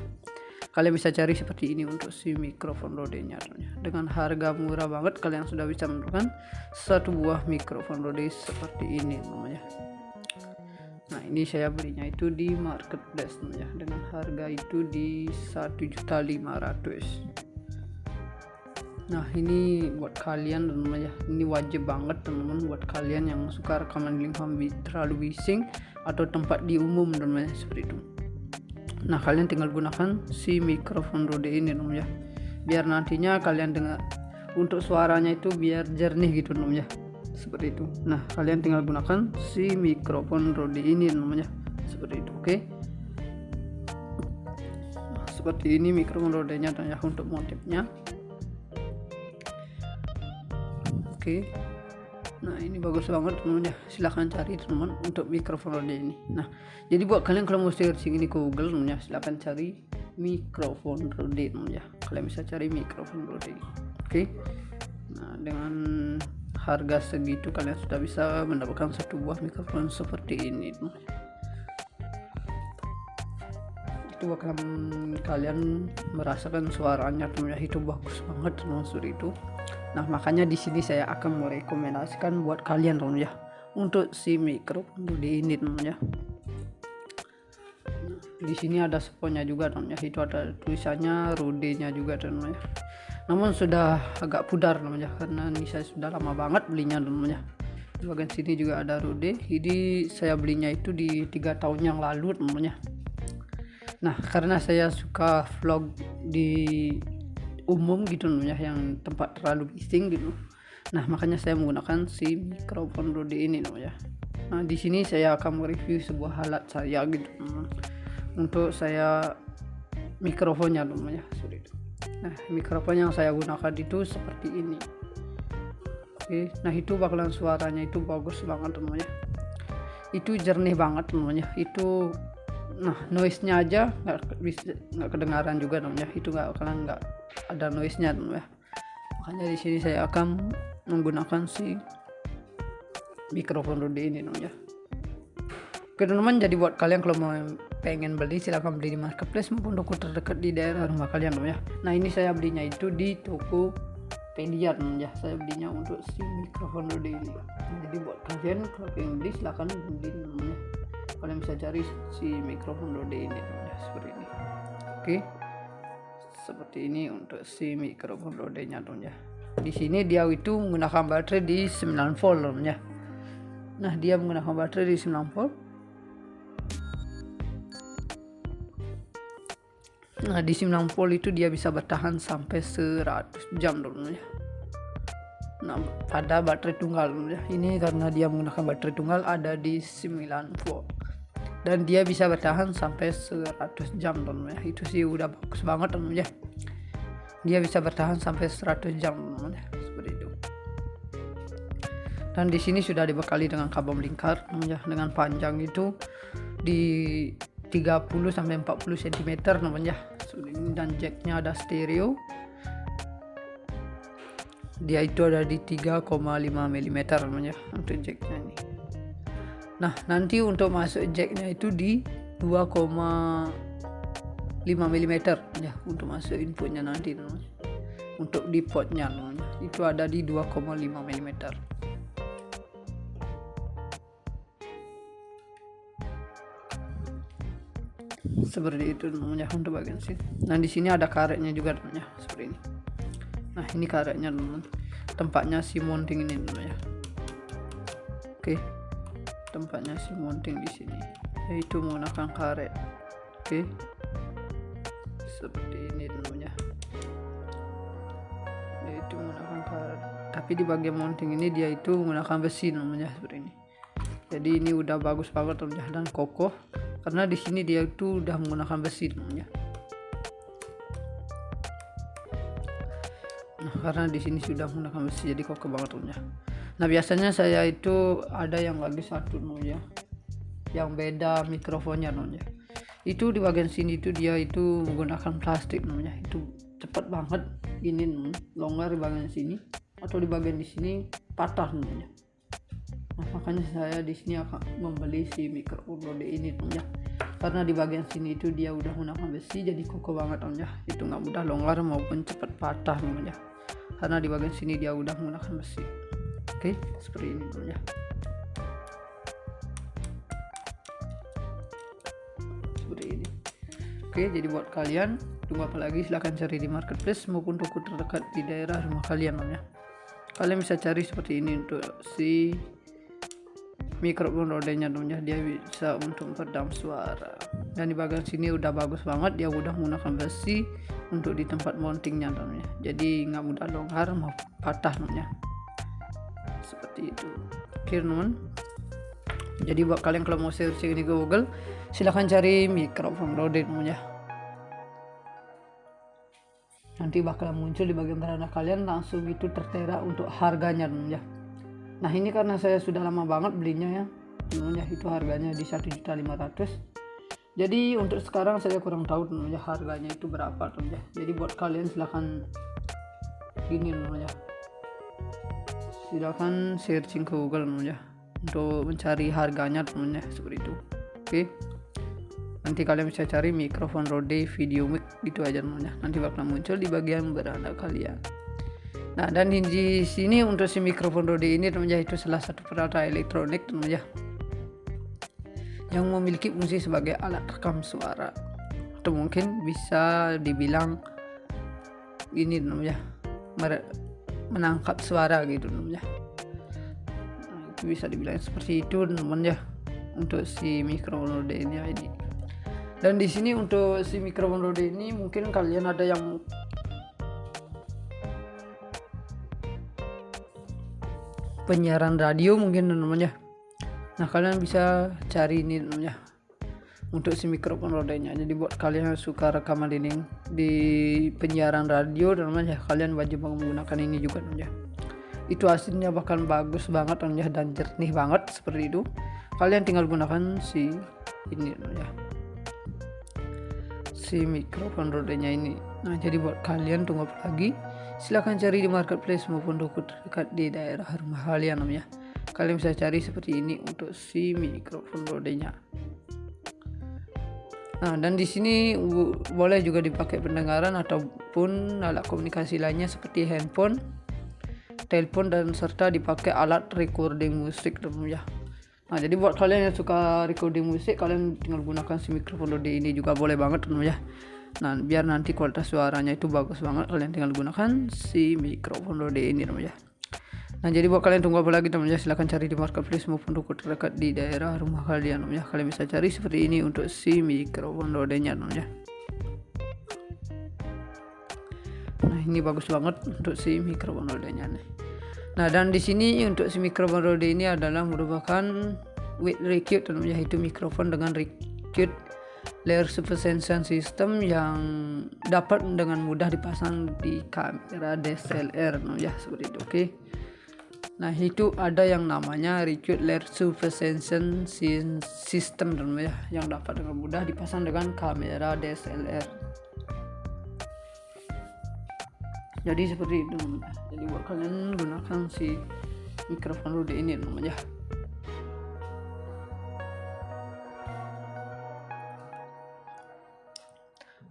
Kalian bisa cari seperti ini untuk si mikrofon rodenya namanya. Dengan harga murah banget kalian sudah bisa mendapatkan satu buah mikrofon rode seperti ini namanya. Nah ini saya belinya itu di marketplace namanya, dengan harga itu di 1.500.000. Nah ini buat kalian namanya, ini wajib banget teman-teman buat kalian yang suka rekaman di lingkungan terlalu bising atau tempat di umum namanya, seperti itu. Nah kalian tinggal gunakan si mikrofon rode ini namanya, biar nantinya kalian dengar untuk suaranya itu biar jernih gitu namanya, seperti itu. Nah kalian tinggal gunakan si mikrofon rode ini namanya, seperti itu. Oke. Nah, seperti ini mikrofon rodenya namanya untuk motifnya. Oke. Nah ini bagus banget teman ya, silahkan cari teman untuk mikrofon rode ini. Nah jadi buat kalian kalau mau searching ini ke Google teman ya, silahkan cari mikrofon rode teman ya, kalian bisa cari mikrofon rode. Oke. Nah dengan harga segitu kalian sudah bisa mendapatkan satu buah mikrofon seperti ini teman. Itu akan kalian merasakan suaranya teman ya, itu bagus banget teman, seperti itu. Nah makanya di sini saya akan merekomendasikan buat kalian teman ya untuk si mikrofon rode ini teman ya. Di sini ada sponnya juga teman ya, itu ada tulisannya rodenya juga teman ya. Namun sudah agak pudar teman ya, karena ini saya sudah lama banget belinya teman ya. Di bagian sini juga ada rode. Jadi saya belinya itu di 3 tahun yang lalu teman ya. Nah karena saya suka vlog di umum gitu ya, yang tempat terlalu bising gitu. Nah makanya saya menggunakan si mikrofon rode ini ya. Nah di sini saya akan mereview sebuah alat saya gitu untuk saya mikrofonnya ya, seperti itu. Nah, mikrofon yang saya gunakan itu seperti ini. Oke, nah itu bakalan suaranya itu bagus banget teman-teman ya. Itu jernih banget teman-teman ya. Itu nah noise-nya aja nggak kedengaran juga teman-teman ya. Itu nggak ada noise-nya teman-teman ya. Makanya di sini saya akan menggunakan si mikrofon Rode ini teman-teman ya. Oke teman-teman, jadi buat kalian kalau mau pengen beli silahkan beli di marketplace maupun toko terdekat di daerah rumah kalian teman-teman ya. Nah ini saya belinya itu di Tokopedia teman-teman ya. Saya belinya untuk si mikrofon Rode ini. Jadi buat kalian kalau pengen beli silahkan beli teman-teman ya. Kalian bisa cari si mikrofon Rode ini teman-teman ya, seperti ini. Oke, seperti ini untuk si mikrofon Rode nya teman-teman ya. Di sini dia itu menggunakan baterai di 9 volt teman-teman ya. Nah dia menggunakan baterai di 9 volt. Nah di 9 volt itu dia bisa bertahan sampai 100 jam teman-teman ya. Nah pada baterai tunggal ya. Ini karena dia menggunakan baterai tunggal ada di 9 volt dan dia bisa bertahan sampai 100 jam teman-teman ya. Itu sih udah bagus banget teman-teman ya. Dia bisa bertahan sampai 100 jam teman-teman ya, seperti itu. Dan di sini sudah dibekali dengan kabel melingkar teman-teman ya, dengan panjang itu di 30 sampai 40 cm teman-teman ya. Dan jacknya ada stereo. Dia itu ada di 3,5 mm teman-teman ya untuk jacknya ini. Nah nanti untuk masuk jacknya itu di 2,5 mm ya untuk masuk inputnya nanti teman-teman. Untuk di portnya teman-teman itu ada di 2,5 mm. Seperti itu teman-teman ya untuk bagian sini. Nah di sini ada karetnya juga teman-teman ya, seperti ini. Nah ini karetnya teman-teman, tempatnya si mounting ini teman-teman ya. Oke, tempatnya si mounting di sini yaitu menggunakan karet. Oke, seperti ini teman-teman ya, yaitu menggunakan karet. Tapi di bagian mounting ini dia itu menggunakan besi teman-teman ya, seperti ini. Jadi ini udah bagus banget teman-teman ya, dan kokoh karena di sini dia itu udah menggunakan besi teman-teman ya. Nah karena di sini sudah menggunakan besi jadi kokoh banget teman-teman ya. Nah biasanya saya itu ada yang lagi satu teman-teman ya, yang beda mikrofonnya teman-teman ya. Itu di bagian sini itu dia itu menggunakan plastik teman-teman ya. Itu cepat banget ini teman-teman, longgar di bagian sini atau di bagian di sini patah teman-teman ya. Nah makanya saya di sini akan membeli si mikrofon Rode ini teman-teman ya. Karena di bagian sini itu dia udah menggunakan besi jadi kokoh banget teman-teman ya. Itu nggak mudah longgar maupun cepat patah teman-teman ya. Karena di bagian sini dia udah menggunakan besi. Oke, seperti ini teman-teman ya. Seperti ini. Oke, jadi buat kalian tunggu apa lagi, silahkan cari di marketplace maupun toko terdekat di daerah rumah kalian teman-teman ya. Kalian bisa cari seperti ini untuk si mikrofon Rode nya teman-teman ya. Dia bisa untuk meredam suara. Dan di bagian sini udah bagus banget, dia udah menggunakan besi untuk di tempat mountingnya teman-teman ya. Jadi nggak mudah longgar mau patah teman-teman ya. Seperti itu. Oke teman-teman. Jadi buat kalian kalau mau searching di Google silahkan cari mikrofon Rode teman-teman ya. Nanti bakalan muncul di bagian beranda kalian langsung itu tertera untuk harganya teman-teman ya. Nah ini karena saya sudah lama banget belinya ya teman-teman ya, itu harganya di 1.500.000. Jadi untuk sekarang saya kurang tahu teman-teman ya harganya itu berapa teman-teman ya. Jadi buat kalian silahkan gini teman-teman ya, silahkan searching ke Google teman-teman ya untuk mencari harganya teman-teman ya, seperti itu. Oke, nanti kalian bisa cari mikrofon Rode video mic gitu aja teman-teman ya. Nanti bakal muncul di bagian beranda kalian. Nah dan di sini untuk si mikrofon Rode ini teman-teman ya, itu salah satu peralatan elektronik teman-teman ya yang memiliki fungsi sebagai alat rekam suara, atau mungkin bisa dibilang ini teman-teman ya, menangkap suara gitu teman-teman ya. Nah, itu bisa dibilang seperti itu teman-teman ya untuk si mikrofon Rode ini. Dan di sini untuk si mikrofon Rode ini mungkin kalian ada yang penyiaran radio mungkin teman-teman ya. Nah kalian bisa cari ini teman-teman ya untuk si mikrofon rodenya. Jadi buat kalian yang suka rekaman di penyiaran radio teman-teman ya, kalian wajib menggunakan ini juga teman ya. Itu hasilnya bahkan bagus banget teman ya, dan jernih banget seperti itu. Kalian tinggal gunakan si ini teman ya, si mikrofon rodenya ini. Nah, jadi buat kalian tunggu apa lagi? Silahkan cari di marketplace maupun toko terdekat di daerah rumah kalian teman ya. Kalian bisa cari seperti ini untuk si mikrofon rodenya. Nah, dan di sini boleh juga dipakai pendengaran ataupun alat komunikasi lainnya seperti handphone, telepon, dan serta dipakai alat recording musik teman ya. Nah, jadi buat kalian yang suka recording musik, kalian tinggal gunakan si mikrofon Rode ini juga boleh banget teman ya. Nah, biar nanti kualitas suaranya itu bagus banget, kalian tinggal gunakan si mikrofon Rode ini teman ya. Nah, jadi buat kalian tunggu apa lagi teman ya, silahkan cari di marketplace maupun toko terdekat di daerah rumah kalian teman ya. Kalian bisa cari seperti ini untuk si mikrofon rodenya teman ya. Nah, ini bagus banget untuk si mikrofon rodenya nih. Nah, dan di sini untuk si mikrofon Rode ini adalah merupakan with Recute teman ya, itu mikrofon dengan Recute layer super sensor system yang dapat dengan mudah dipasang di kamera DSLR teman ya, seperti itu. Oke. Nah, itu ada yang namanya Recute Layer Super Sensor System teman ya, yang dapat dengan mudah dipasang dengan kamera DSLR. Jadi seperti itu teman. Jadi buat kalian gunakan si mikrofon Rode ini teman ya.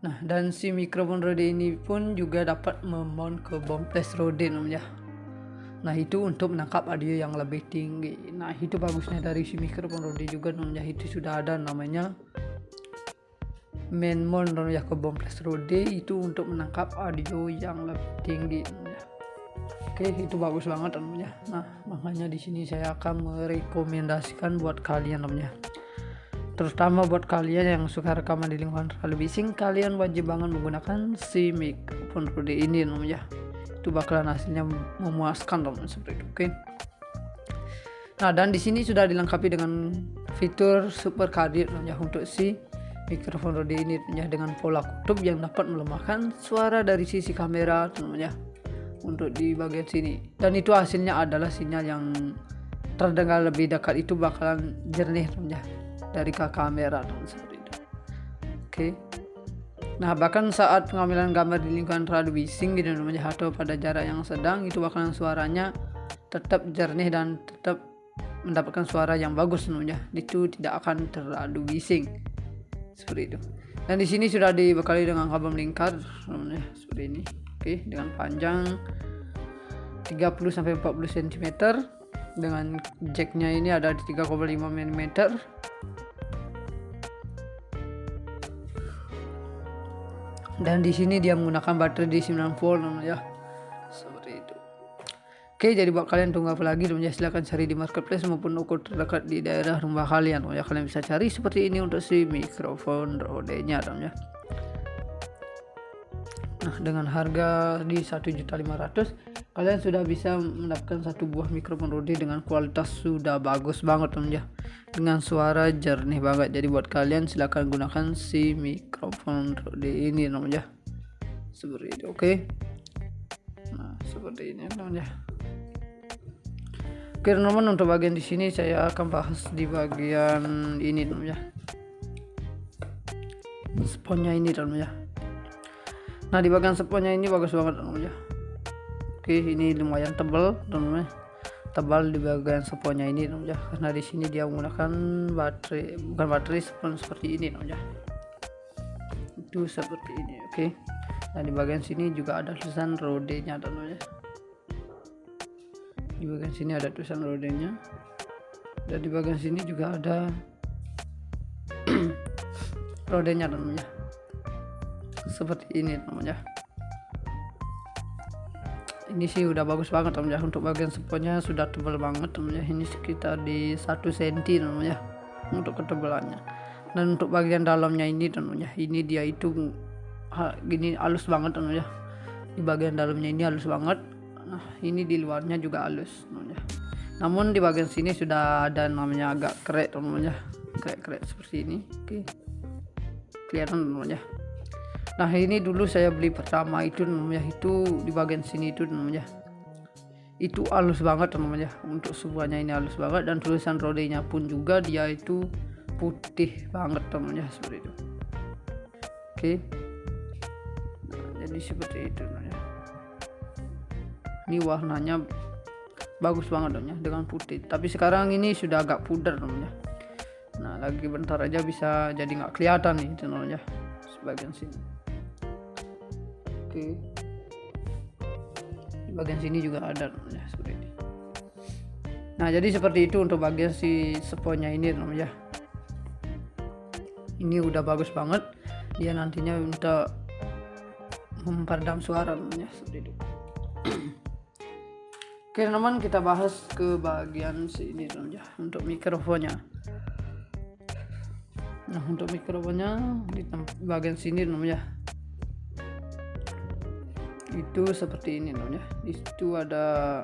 Nah, dan si mikrofon Rode ini pun juga dapat memount ke boompless Rode teman ya. Nah, itu untuk menangkap audio yang lebih tinggi. Nah, itu bagusnya dari si mikrofon Rode juga teman ya, itu sudah ada namanya main mount ya ke boompless Rode, itu untuk menangkap audio yang lebih tinggi teman ya. Oke, itu bagus banget teman ya. Nah, makanya di sini saya akan merekomendasikan buat kalian teman ya, terutama buat kalian yang suka rekaman di lingkungan terlalu bising, kalian wajib banget menggunakan si mikrofon Rode ini teman ya. Itu bakalan hasilnya memuaskan teman seperti itu. Oke. Nah, dan di sini sudah dilengkapi dengan fitur super carrier ya untuk si mikrofon Rode ini ya, dengan pola kutub yang dapat melemahkan suara dari sisi kamera teman ya, untuk di bagian sini. Dan itu hasilnya adalah sinyal yang terdengar lebih dekat, itu bakalan jernih teman ya dari ke kamera teman seperti itu. Oke. Nah, bahkan saat pengambilan gambar di lingkungan terlalu bising gitu teman ya, atau pada jarak yang sedang, itu bakalan suaranya tetap jernih dan tetap mendapatkan suara yang bagus teman ya. Itu tidak akan terlalu bising seperti itu. Dan di sini sudah dibekali dengan kabel melingkar teman ya, seperti ini. Oke, dengan panjang 30-40 cm, dengan jacknya ini ada di 3,5 mm. Dan di sini dia menggunakan baterai di 9 volt teman ya, seperti itu. Oke, jadi buat kalian tunggu apa lagi teman ya, silahkan cari di marketplace maupun toko terdekat di daerah rumah kalian teman ya. Kalian bisa cari seperti ini untuk si mikrofon Rode-nya teman ya. Nah, dengan harga di 1.500.000 kalian sudah bisa mendapatkan satu buah mikrofon Rode dengan kualitas sudah bagus banget teman ya, dengan suara jernih banget. Jadi buat kalian silahkan gunakan si mikrofon Rode ini teman ya, seperti itu. Oke. Nah, seperti ini teman ya. Oke teman-teman, untuk bagian di sini saya akan bahas di bagian ini teman ya, sponnya ini teman ya. Nah, di bagian sponnya ini bagus banget teman ya. Oke, ini lumayan tebal teman ya, tebal di bagian sponnya ini teman ya, karena di sini dia menggunakan baterai spon seperti ini teman ya. Itu seperti ini. Oke. Nah, di bagian sini juga ada tulisan Rode-nya teman ya. Di bagian sini ada tulisan Rode-nya. Dan di bagian sini juga ada Rode-nya teman ya, seperti ini teman ya. Ini sih udah bagus banget teman ya, untuk bagian sponnya sudah tebal banget teman ya, ini sekitar di 1 cm teman ya untuk ketebalannya. Dan untuk bagian dalamnya ini teman ya, ini dia itu gini halus banget teman ya, di bagian dalamnya ini halus banget. Nah, ini di luarnya juga halus teman ya, namun di bagian sini sudah ada namanya agak krek teman ya, krek seperti ini. Oke. kelihatan namanya. Nah ini dulu saya beli pertama itu namanya, itu di bagian sini itu namanya, itu halus banget namanya, untuk semuanya ini halus banget, dan tulisan rodenya pun juga dia itu putih banget namanya, seperti itu. Oke. Nah, jadi seperti itu namanya. Ini warnanya bagus banget namanya dengan putih, tapi sekarang ini sudah agak pudar namanya. Nah lagi bentar aja bisa jadi nggak kelihatan nih itu namanya, sebagian sini. Oke. Di bagian sini juga ada namanya, seperti ini. Nah jadi seperti itu untuk bagian si sponnya ini namanya. Ini udah bagus banget, dia nantinya untuk memperedam suara namanya, seperti itu. Oke teman, kita bahas ke bagian sini namanya, untuk mikrofonnya. Nah untuk mikrofonnya di bagian sini namanya, itu seperti ini namanya. Di situ ada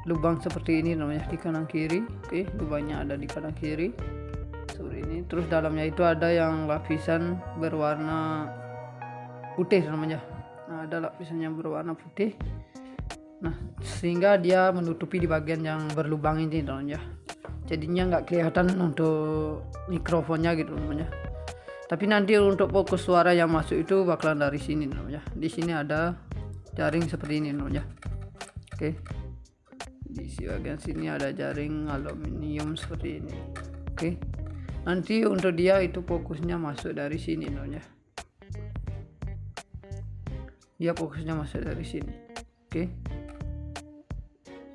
lubang seperti ini namanya di kanan kiri. Oke, lubangnya ada di kanan kiri seperti ini. Terus dalamnya itu ada yang lapisan berwarna putih namanya. Nah ada lapisan yang berwarna putih. Nah sehingga dia menutupi di bagian yang berlubang ini namanya, jadinya nggak kelihatan untuk mikrofonnya gitu namanya. Tapi nanti untuk fokus suara yang masuk itu bakalan dari sini namanya. Di sini ada jaring seperti ini namanya. Oke. Di bagian sini ada jaring aluminium seperti ini. Oke. Nanti untuk dia itu fokusnya masuk dari sini namanya. Dia fokusnya masuk dari sini. Oke.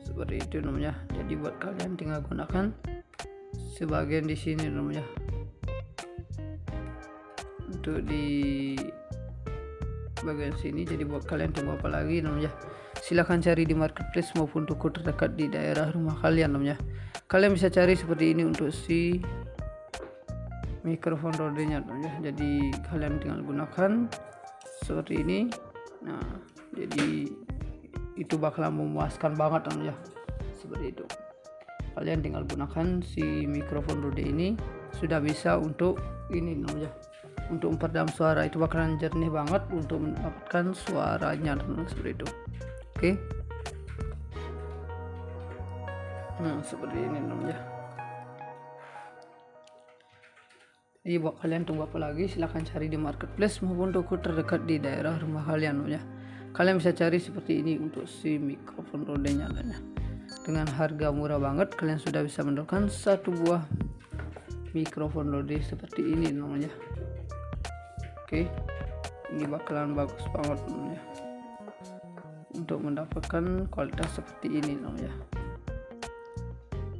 Seperti itu namanya. Jadi buat kalian tinggal gunakan sebagian di sini namanya, untuk di bagian sini. Jadi buat kalian tunggu apa lagi namanya, silahkan cari di marketplace maupun toko terdekat di daerah rumah kalian namanya. Kalian bisa cari seperti ini untuk si mikrofon rodenya namanya. Jadi kalian tinggal gunakan seperti ini. Nah jadi itu bakalan memuaskan banget namanya, seperti itu. Kalian tinggal gunakan si mikrofon rode ini, sudah bisa untuk ini namanya, untuk memperedam suara. Itu bakalan jernih banget untuk mendapatkan suaranya seperti itu. Oke. Nah seperti ini namanya. Jadi buat kalian tunggu apa lagi, silahkan cari di marketplace maupun toko terdekat di daerah rumah kalian namanya. Kalian bisa cari seperti ini untuk si mikrofon rodenya namanya. Dengan harga murah banget kalian sudah bisa mendapatkan satu buah mikrofon rode seperti ini namanya. Oke, ini bakalan bagus banget namanya untuk mendapatkan kualitas seperti ini namanya.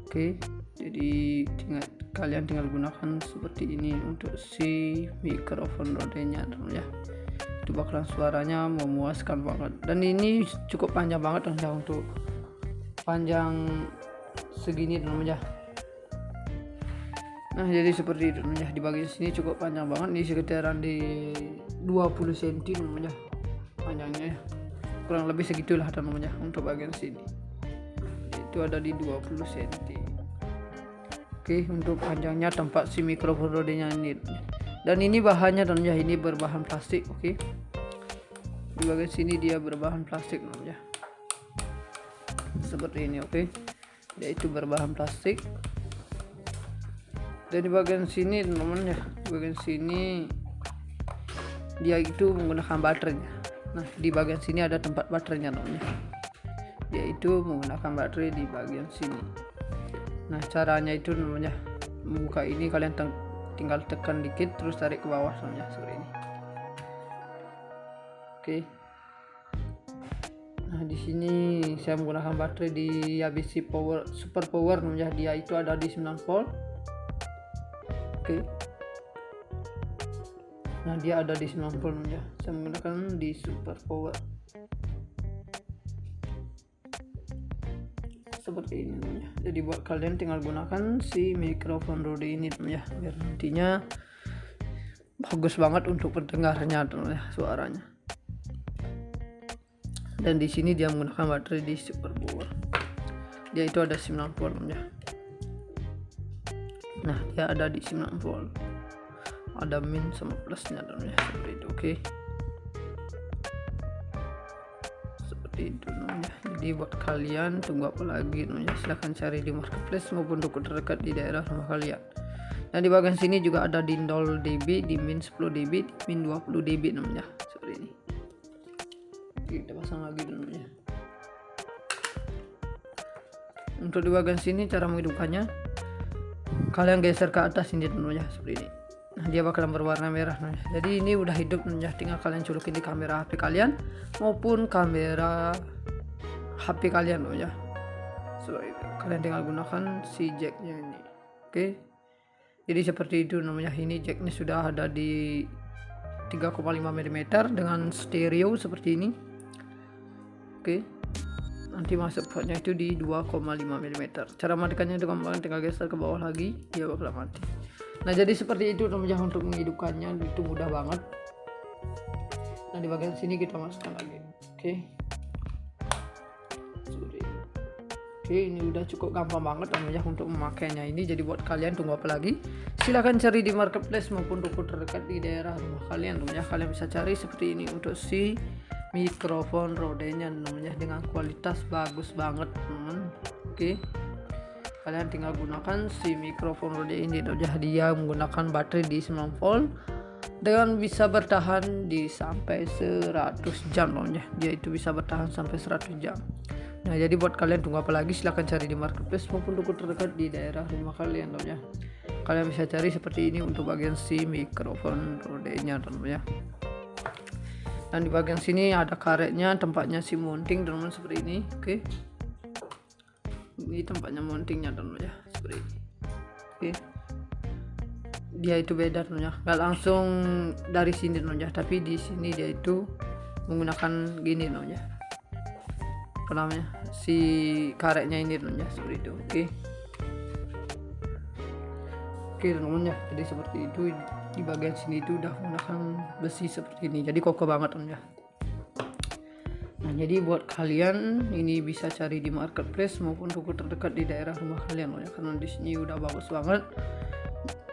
Oke, jadi kalian tinggal gunakan seperti ini untuk si mikrofon rodenya namanya. Itu bakalan suaranya memuaskan banget, dan ini cukup panjang banget namanya, untuk panjang segini namanya. Nah jadi seperti itu namanya. Di bagian sini cukup panjang banget, di sekitaran di 20 cm namanya panjangnya, kurang lebih segitulah namanya. Untuk bagian sini itu ada di 20 cm. Oke, untuk panjangnya tempat si mikrofon rodenya ini. Dan ini bahannya namanya, ini berbahan plastik. Oke, di bagian sini dia berbahan plastik namanya, seperti ini. Oke, dia itu berbahan plastik. Dan di bagian sini namanya, di bagian sini dia itu menggunakan baterainya. Nah di bagian sini ada tempat baterainya namanya, dia itu menggunakan baterai di bagian sini. Nah caranya itu namanya, membuka ini kalian tinggal tekan dikit terus tarik ke bawah namanya, seperti ini. Oke. Nah di sini saya menggunakan baterai di ABC Power Super Power namanya, dia itu ada di 9 volt. Oke. Nah dia ada di 9 volt namanya, saya menggunakan di Super Power seperti ini namanya. Jadi buat kalian tinggal gunakan si mikrofon rode ini namanya, biar nantinya bagus banget untuk pendengarnya namanya, suaranya. Dan di sini dia menggunakan baterai di Super Power, dia itu ada 9 volt namanya. Nah dia ada di 9 volt. ada min sama plusnya teman-teman ya, seperti itu. Oke, seperti itu teman-teman ya. Jadi buat kalian tunggu apa lagi teman-teman ya, silahkan cari di marketplace maupun toko terdekat di daerah rumah kalian. Nah di bagian sini juga ada di 0 dB, di min 10 dB, di min 20 dB teman-teman ya, seperti ini. Kita pasang lagi teman-teman ya. Untuk di bagian sini cara menghidupkannya, kalian geser ke atas ini teman-teman ya, seperti ini. Nah dia bakalan berwarna merah teman-teman ya. Jadi ini udah hidup teman-teman ya, tinggal kalian colokin di kamera HP kalian maupun kamera HP kalian teman-teman ya. Seperti itu. Kalian tinggal gunakan si jacknya ini. Oke. Jadi seperti itu namanya. Ini jacknya sudah ada di 3,5 mm dengan stereo seperti ini. Oke. Nanti masuk portnya itu di 2,5 mm. Cara matikannya itu gampang, tinggal geser ke bawah lagi, dia bakal mati. Nah jadi seperti itu namanya untuk menghidupkannya, itu mudah banget. Nah di bagian sini kita masukkan lagi. Oke. Oke, ini udah cukup gampang banget namanya untuk memakainya ini. Jadi buat kalian tunggu apa lagi? Silahkan cari di marketplace maupun toko terdekat di daerah rumah kalian namanya. Kalian bisa cari seperti ini untuk si mikrofon rodenya namanya, dengan kualitas bagus banget teman. Oke, kalian tinggal gunakan si mikrofon rode ini namanya. Dia menggunakan baterai di 9 volt dengan bisa bertahan di sampai 100 jam namanya. Dia itu bisa bertahan sampai 100 jam. Nah jadi buat kalian tunggu apa lagi, silahkan cari di marketplace maupun toko terdekat di daerah rumah kalian namanya. Kalian bisa cari seperti ini untuk bagian si mikrofon rodenya namanya. Dan di bagian sini ada karetnya, tempatnya si mounting teman-teman, seperti ini. Oke, ini tempatnya mountingnya teman-teman ya, seperti ini. Oke, dia itu beda teman-teman ya, nggak langsung dari sini teman-teman ya, tapi di sini dia itu menggunakan gini teman-teman ya, apa namanya, si karetnya ini teman-teman ya, seperti itu. Oke teman-teman ya, jadi seperti itu. Di bagian sini itu udah menggunakan besi seperti ini, jadi kokoh banget teman ya. Nah jadi buat kalian ini bisa cari di marketplace maupun toko terdekat di daerah rumah kalian ya, karena di sini udah bagus banget.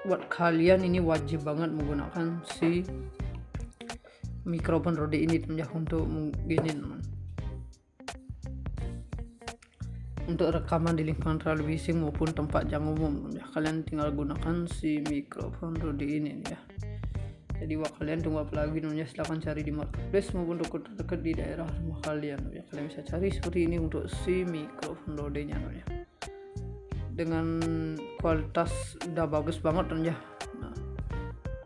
Buat kalian ini wajib banget menggunakan si mikrofon rode ini teman ya, untuk gini teman, untuk rekaman di lingkungan terlalu bising maupun tempat yang umum ya. Kalian tinggal gunakan si mikrofon rode ini ya. Jadi buat kalian tunggu apa lagi namanya, silahkan cari di marketplace maupun toko terdekat di daerah rumah kalian ya. Kalian bisa cari seperti ini untuk si mikrofon rodenya ya, dengan kualitas udah bagus banget ya. Nah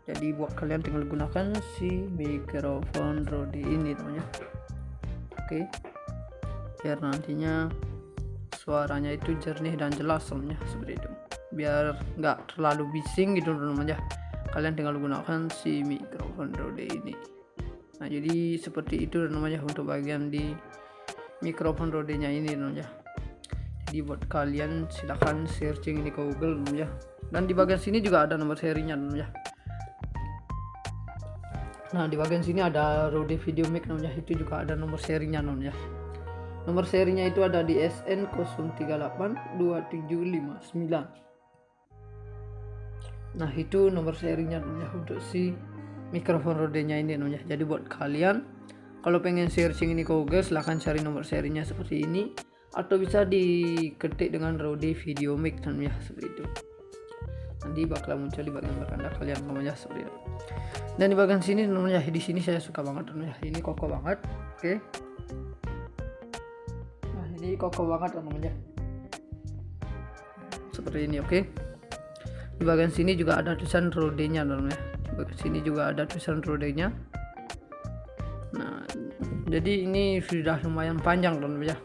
jadi buat kalian tinggal gunakan si mikrofon rode ini teman ya. Oke, biar nantinya suaranya itu jernih dan jelas teman ya, seperti itu, biar nggak terlalu bising gitu teman ya. Kalian tinggal gunakan si mikrofon rode ini. Nah jadi seperti itu namanya untuk bagian di mikrofon rodenya ini namanya. Jadi buat kalian silahkan searching ini ke Google namanya. Dan di bagian sini juga ada nomor serinya namanya. Nah di bagian sini ada Rode Video Mic namanya, itu juga ada nomor serinya namanya. Nomor serinya itu ada di SN0382759. Nah itu nomor serinya namanya untuk si mikrofon rodenya ini namanya. Jadi buat kalian kalau pengen searching ini ke Google, silahkan cari nomor serinya seperti ini, atau bisa diketik dengan Rode Video Mic namanya, seperti itu. Nanti bakal muncul di bagian beranda kalian namanya, seperti itu. Dan di bagian sini namanya, di sini saya suka banget namanya, ini kokoh banget. Oke. Nah ini kokoh banget namanya, seperti ini. Oke. Di bagian sini juga ada tulisan rodenya namanya. Di bagian sini juga ada tulisan rodenya. Nah, jadi ini sudah lumayan panjang teman-teman ya.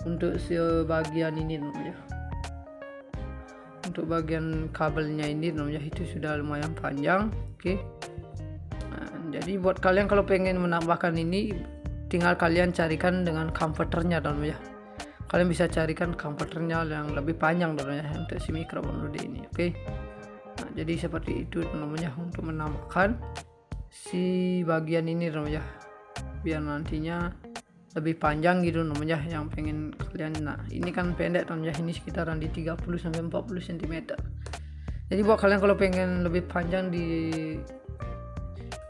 Untuk sebagian ini teman-teman ya. Untuk bagian kabelnya ini teman-teman ya, itu sudah lumayan panjang. Oke. Nah, jadi buat kalian kalau pengen menambahkan ini, tinggal kalian carikan dengan converternya teman-teman ya. Kalian bisa carikan converternya yang lebih panjang ya untuk si mikrofon rode ini. Oke. Nah, jadi seperti itu namanya untuk menambahkan si bagian ini namanya, biar nantinya lebih panjang gitu namanya yang pengen kalian. Nah ini kan pendek namanya, ini sekitaran di 30 sampai 40 cm. Jadi buat kalian kalau pengen lebih panjang di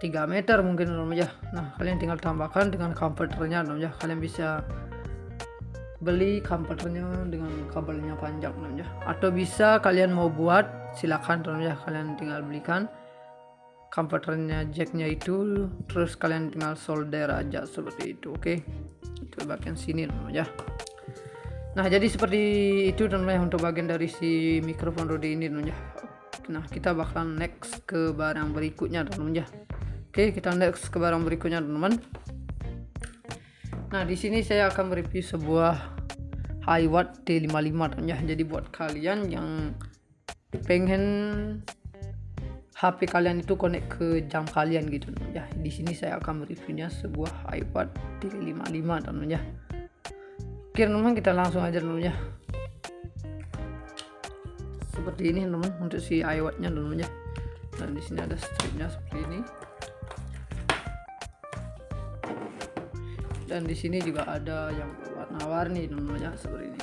3 meter mungkin teman ya, nah kalian tinggal tambahkan dengan converternya teman ya. Kalian bisa beli converternya dengan kabelnya panjang teman ya, atau bisa kalian mau buat silakan teman ya, kalian tinggal belikan converternya, jacknya itu, terus kalian tinggal solder aja seperti itu. Oke, itu bagian sini teman ya. Nah jadi seperti itu teman ya untuk bagian dari si mikrofon Rode ini teman ya. Nah kita bakal next ke barang berikutnya teman ya. Oke, kita next ke barang berikutnya teman-teman. Nah di sini saya akan mereview sebuah Hiwatt T55 teman ya. Jadi buat kalian yang pengen HP kalian itu connect ke jam kalian gitu teman ya, di sini saya akan mereviewnya sebuah Hiwatt T55 teman ya. Oke teman, kita langsung aja teman ya. Seperti ini teman untuk si Hiwatt-nya teman ya. Dan di sini ada stripnya seperti ini. Dan di sini juga ada yang warna-warni teman ya, seperti ini.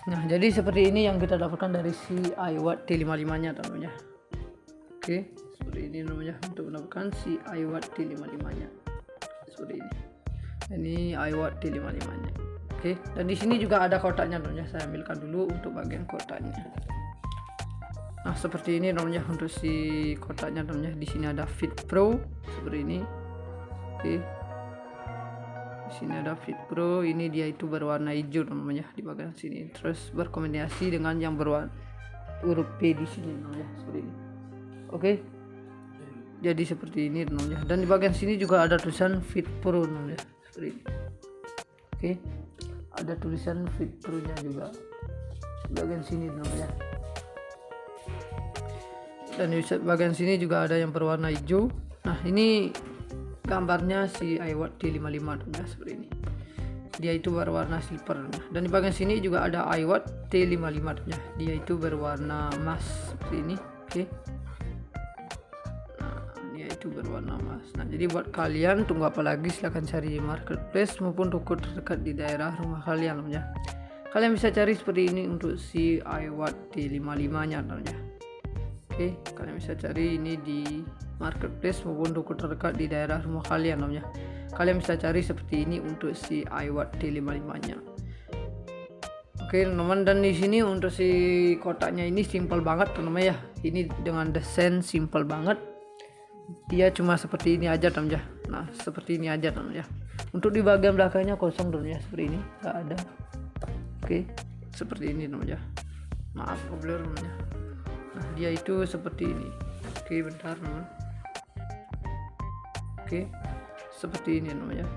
Nah jadi seperti ini yang kita dapatkan dari si Hiwatt T55 nya teman ya. Oke, seperti ini namanya untuk mendapatkan si Hiwatt T55 nya seperti ini. Ini Hiwatt T55 nya. Oke, dan di sini juga ada kotaknya teman ya. Saya ambilkan dulu untuk bagian kotaknya. Nah seperti ini namanya untuk si kotaknya teman ya. Di sini ada Fit Pro seperti ini. Oke, di sini ada Fit Pro, ini dia itu berwarna hijau namanya di bagian sini, terus berkombinasi dengan yang berwarna huruf P di sini namanya seperti ini. Oke, jadi seperti ini namanya. Dan di bagian sini juga ada tulisan Fit Pro namanya seperti ini. Oke, ada tulisan Fit Pro nya juga di bagian sini namanya. Dan di bagian sini juga ada yang berwarna hijau. Nah ini gambarnya si Hiwatt T55 ya, seperti ini. Dia itu berwarna silver. Dan di bagian sini juga ada Hiwatt T55 ya. Dia itu berwarna emas seperti ini. Oke. Nah, dia itu berwarna emas. Nah, jadi buat kalian tunggu apa lagi, silahkan cari di marketplace maupun toko terdekat di daerah rumah kalian ya. Kalian bisa cari seperti ini untuk si Hiwatt T55 nya ya. Oke, kalian bisa cari ini di marketplace maupun toko terdekat di daerah rumah kalian namanya. Kalian bisa cari seperti ini untuk si Hiwatt T55 nya. Oke teman-teman, dan di sini untuk si kotaknya ini simple banget teman-teman ya. Ini dengan desain simple banget. Dia cuma seperti ini aja teman ya. Nah seperti ini aja teman ya. Untuk di bagian belakangnya kosong teman ya, seperti ini, nggak ada. Oke, seperti ini teman ya. Maaf blur teman ya. Nah dia itu seperti ini. Oke bentar teman. Oke, seperti ini namanya.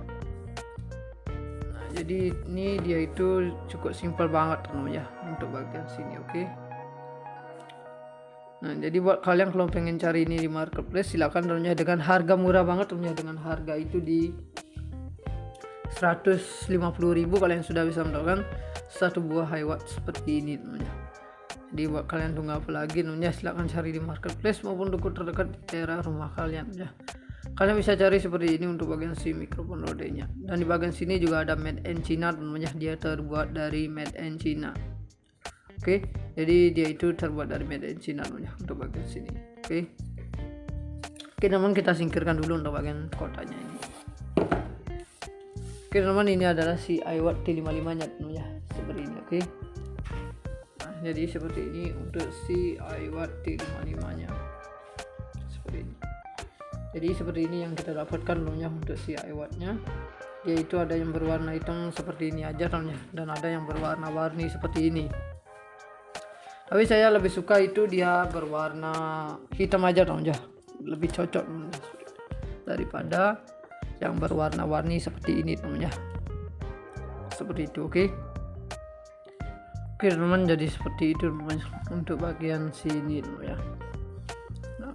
Nah jadi ini dia itu cukup simpel banget namanya untuk bagian sini. Oke. Nah jadi buat kalian kalau pengen cari ini di marketplace, silakan namanya, dengan harga murah banget namanya. Dengan harga itu di 150.000 kalian sudah bisa mendapatkan satu buah Hiwatt seperti ini namanya. Jadi buat kalian tunggu apa lagi namanya, silahkan cari di marketplace maupun toko terdekat di daerah rumah kalian ya. Kalian bisa cari seperti ini untuk bagian si mikrofon Rode nya. Dan di bagian sini juga ada made in China namanya, dia terbuat dari made in China. Oke, jadi dia itu terbuat dari made in China namanya untuk bagian sini. Oke, teman, kita singkirkan dulu untuk bagian kotaknya ini. Oke teman, ini adalah si Hiwatt T55 nya namanya seperti ini. Oke. Jadi seperti ini untuk si Hiwatt T55 nya seperti ini. Jadi seperti ini yang kita dapatkan namanya untuk si Hiwatt nya. Dia itu ada yang berwarna hitam seperti ini aja namanya, dan ada yang berwarna-warni seperti ini. Tapi saya lebih suka itu dia berwarna hitam aja namanya, lebih cocok namanya, daripada yang berwarna-warni seperti ini namanya. Seperti itu. Oke. Oke teman, jadi seperti itu teman untuk bagian sini teman ya. Nah,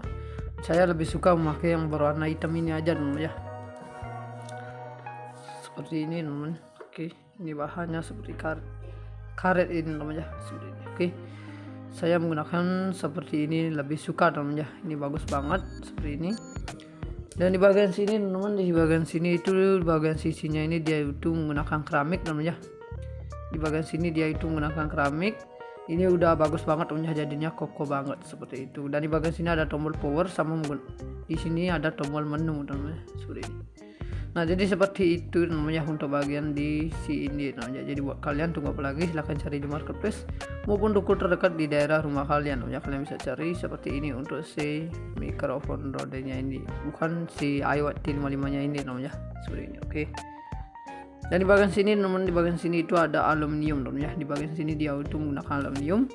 saya lebih suka memakai yang berwarna hitam ini aja teman ya. Seperti ini teman. Oke, ini bahannya seperti karet ini teman ya, seperti ini. Oke, saya menggunakan seperti ini, lebih suka teman ya. Ini bagus banget seperti ini. Dan di bagian sini teman, di bagian sini itu bagian sisinya ini dia itu menggunakan keramik teman ya. Di bagian sini dia itu menggunakan keramik, Ini udah bagus banget teman-teman, jadinya kokoh banget seperti itu. Dan di bagian sini ada tombol power sama di sini ada tombol menu teman-teman, seperti ini. Nah jadi seperti itu namanya untuk bagian di sini namanya. Jadi buat kalian tunggu apa lagi, silahkan cari di marketplace maupun toko terdekat di daerah rumah kalian namanya. Kalian bisa cari seperti ini untuk si mikrofon rodanya ini, bukan si iWatt T55 nya ini namanya, seperti ini. Oke. Dan di bagian sini teman, di bagian sini itu ada aluminium namanya. Di bagian sini dia itu menggunakan aluminium.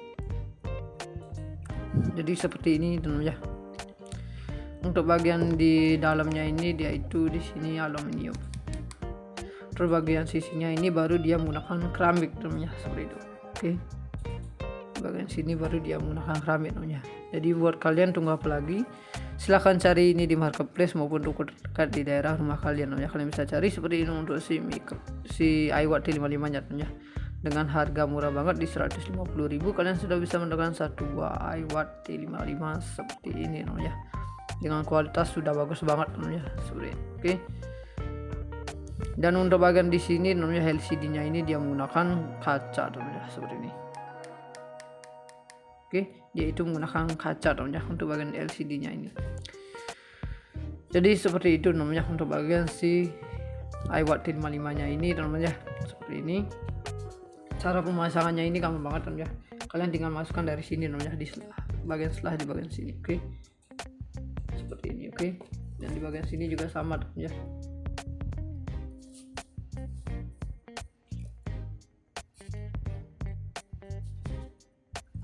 Jadi seperti ini namanya. Untuk bagian di dalamnya ini dia itu di sini aluminium. Terus bagian sisinya ini baru dia menggunakan keramik namanya, seperti itu. Oke. Bagian sini baru dia menggunakan keramik namanya. Jadi buat kalian tunggu apa lagi? Silahkan cari ini di marketplace maupun toko terdekat di daerah rumah kalian namanya. Kalian bisa cari seperti ini untuk si iWatt T55 nya namanya. Dengan harga murah banget di 150.000 kalian sudah bisa mendapatkan satu buah iWatt T55 seperti ini namanya. Dengan kualitas sudah bagus banget namanya, seperti ini. Oke. Dan untuk bagian di sini namanya LCD-nya ini dia menggunakan kaca namanya, seperti ini. Oke, dia itu menggunakan kaca namanya untuk bagian LCD-nya ini. Jadi seperti itu namanya untuk bagian si iWatt T55-nya ini namanya, seperti ini. Cara pemasangannya ini gampang banget namanya. Kalian tinggal masukkan dari sini namanya di bagian setelah di bagian sini. Oke. Seperti ini. Oke. Dan di bagian sini juga sama ya.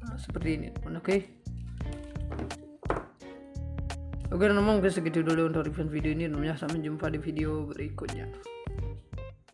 Nah, seperti ini. Oke. Oke teman-teman, mungkin segitu dulu untuk review video ini namanya. Sampai jumpa di video berikutnya.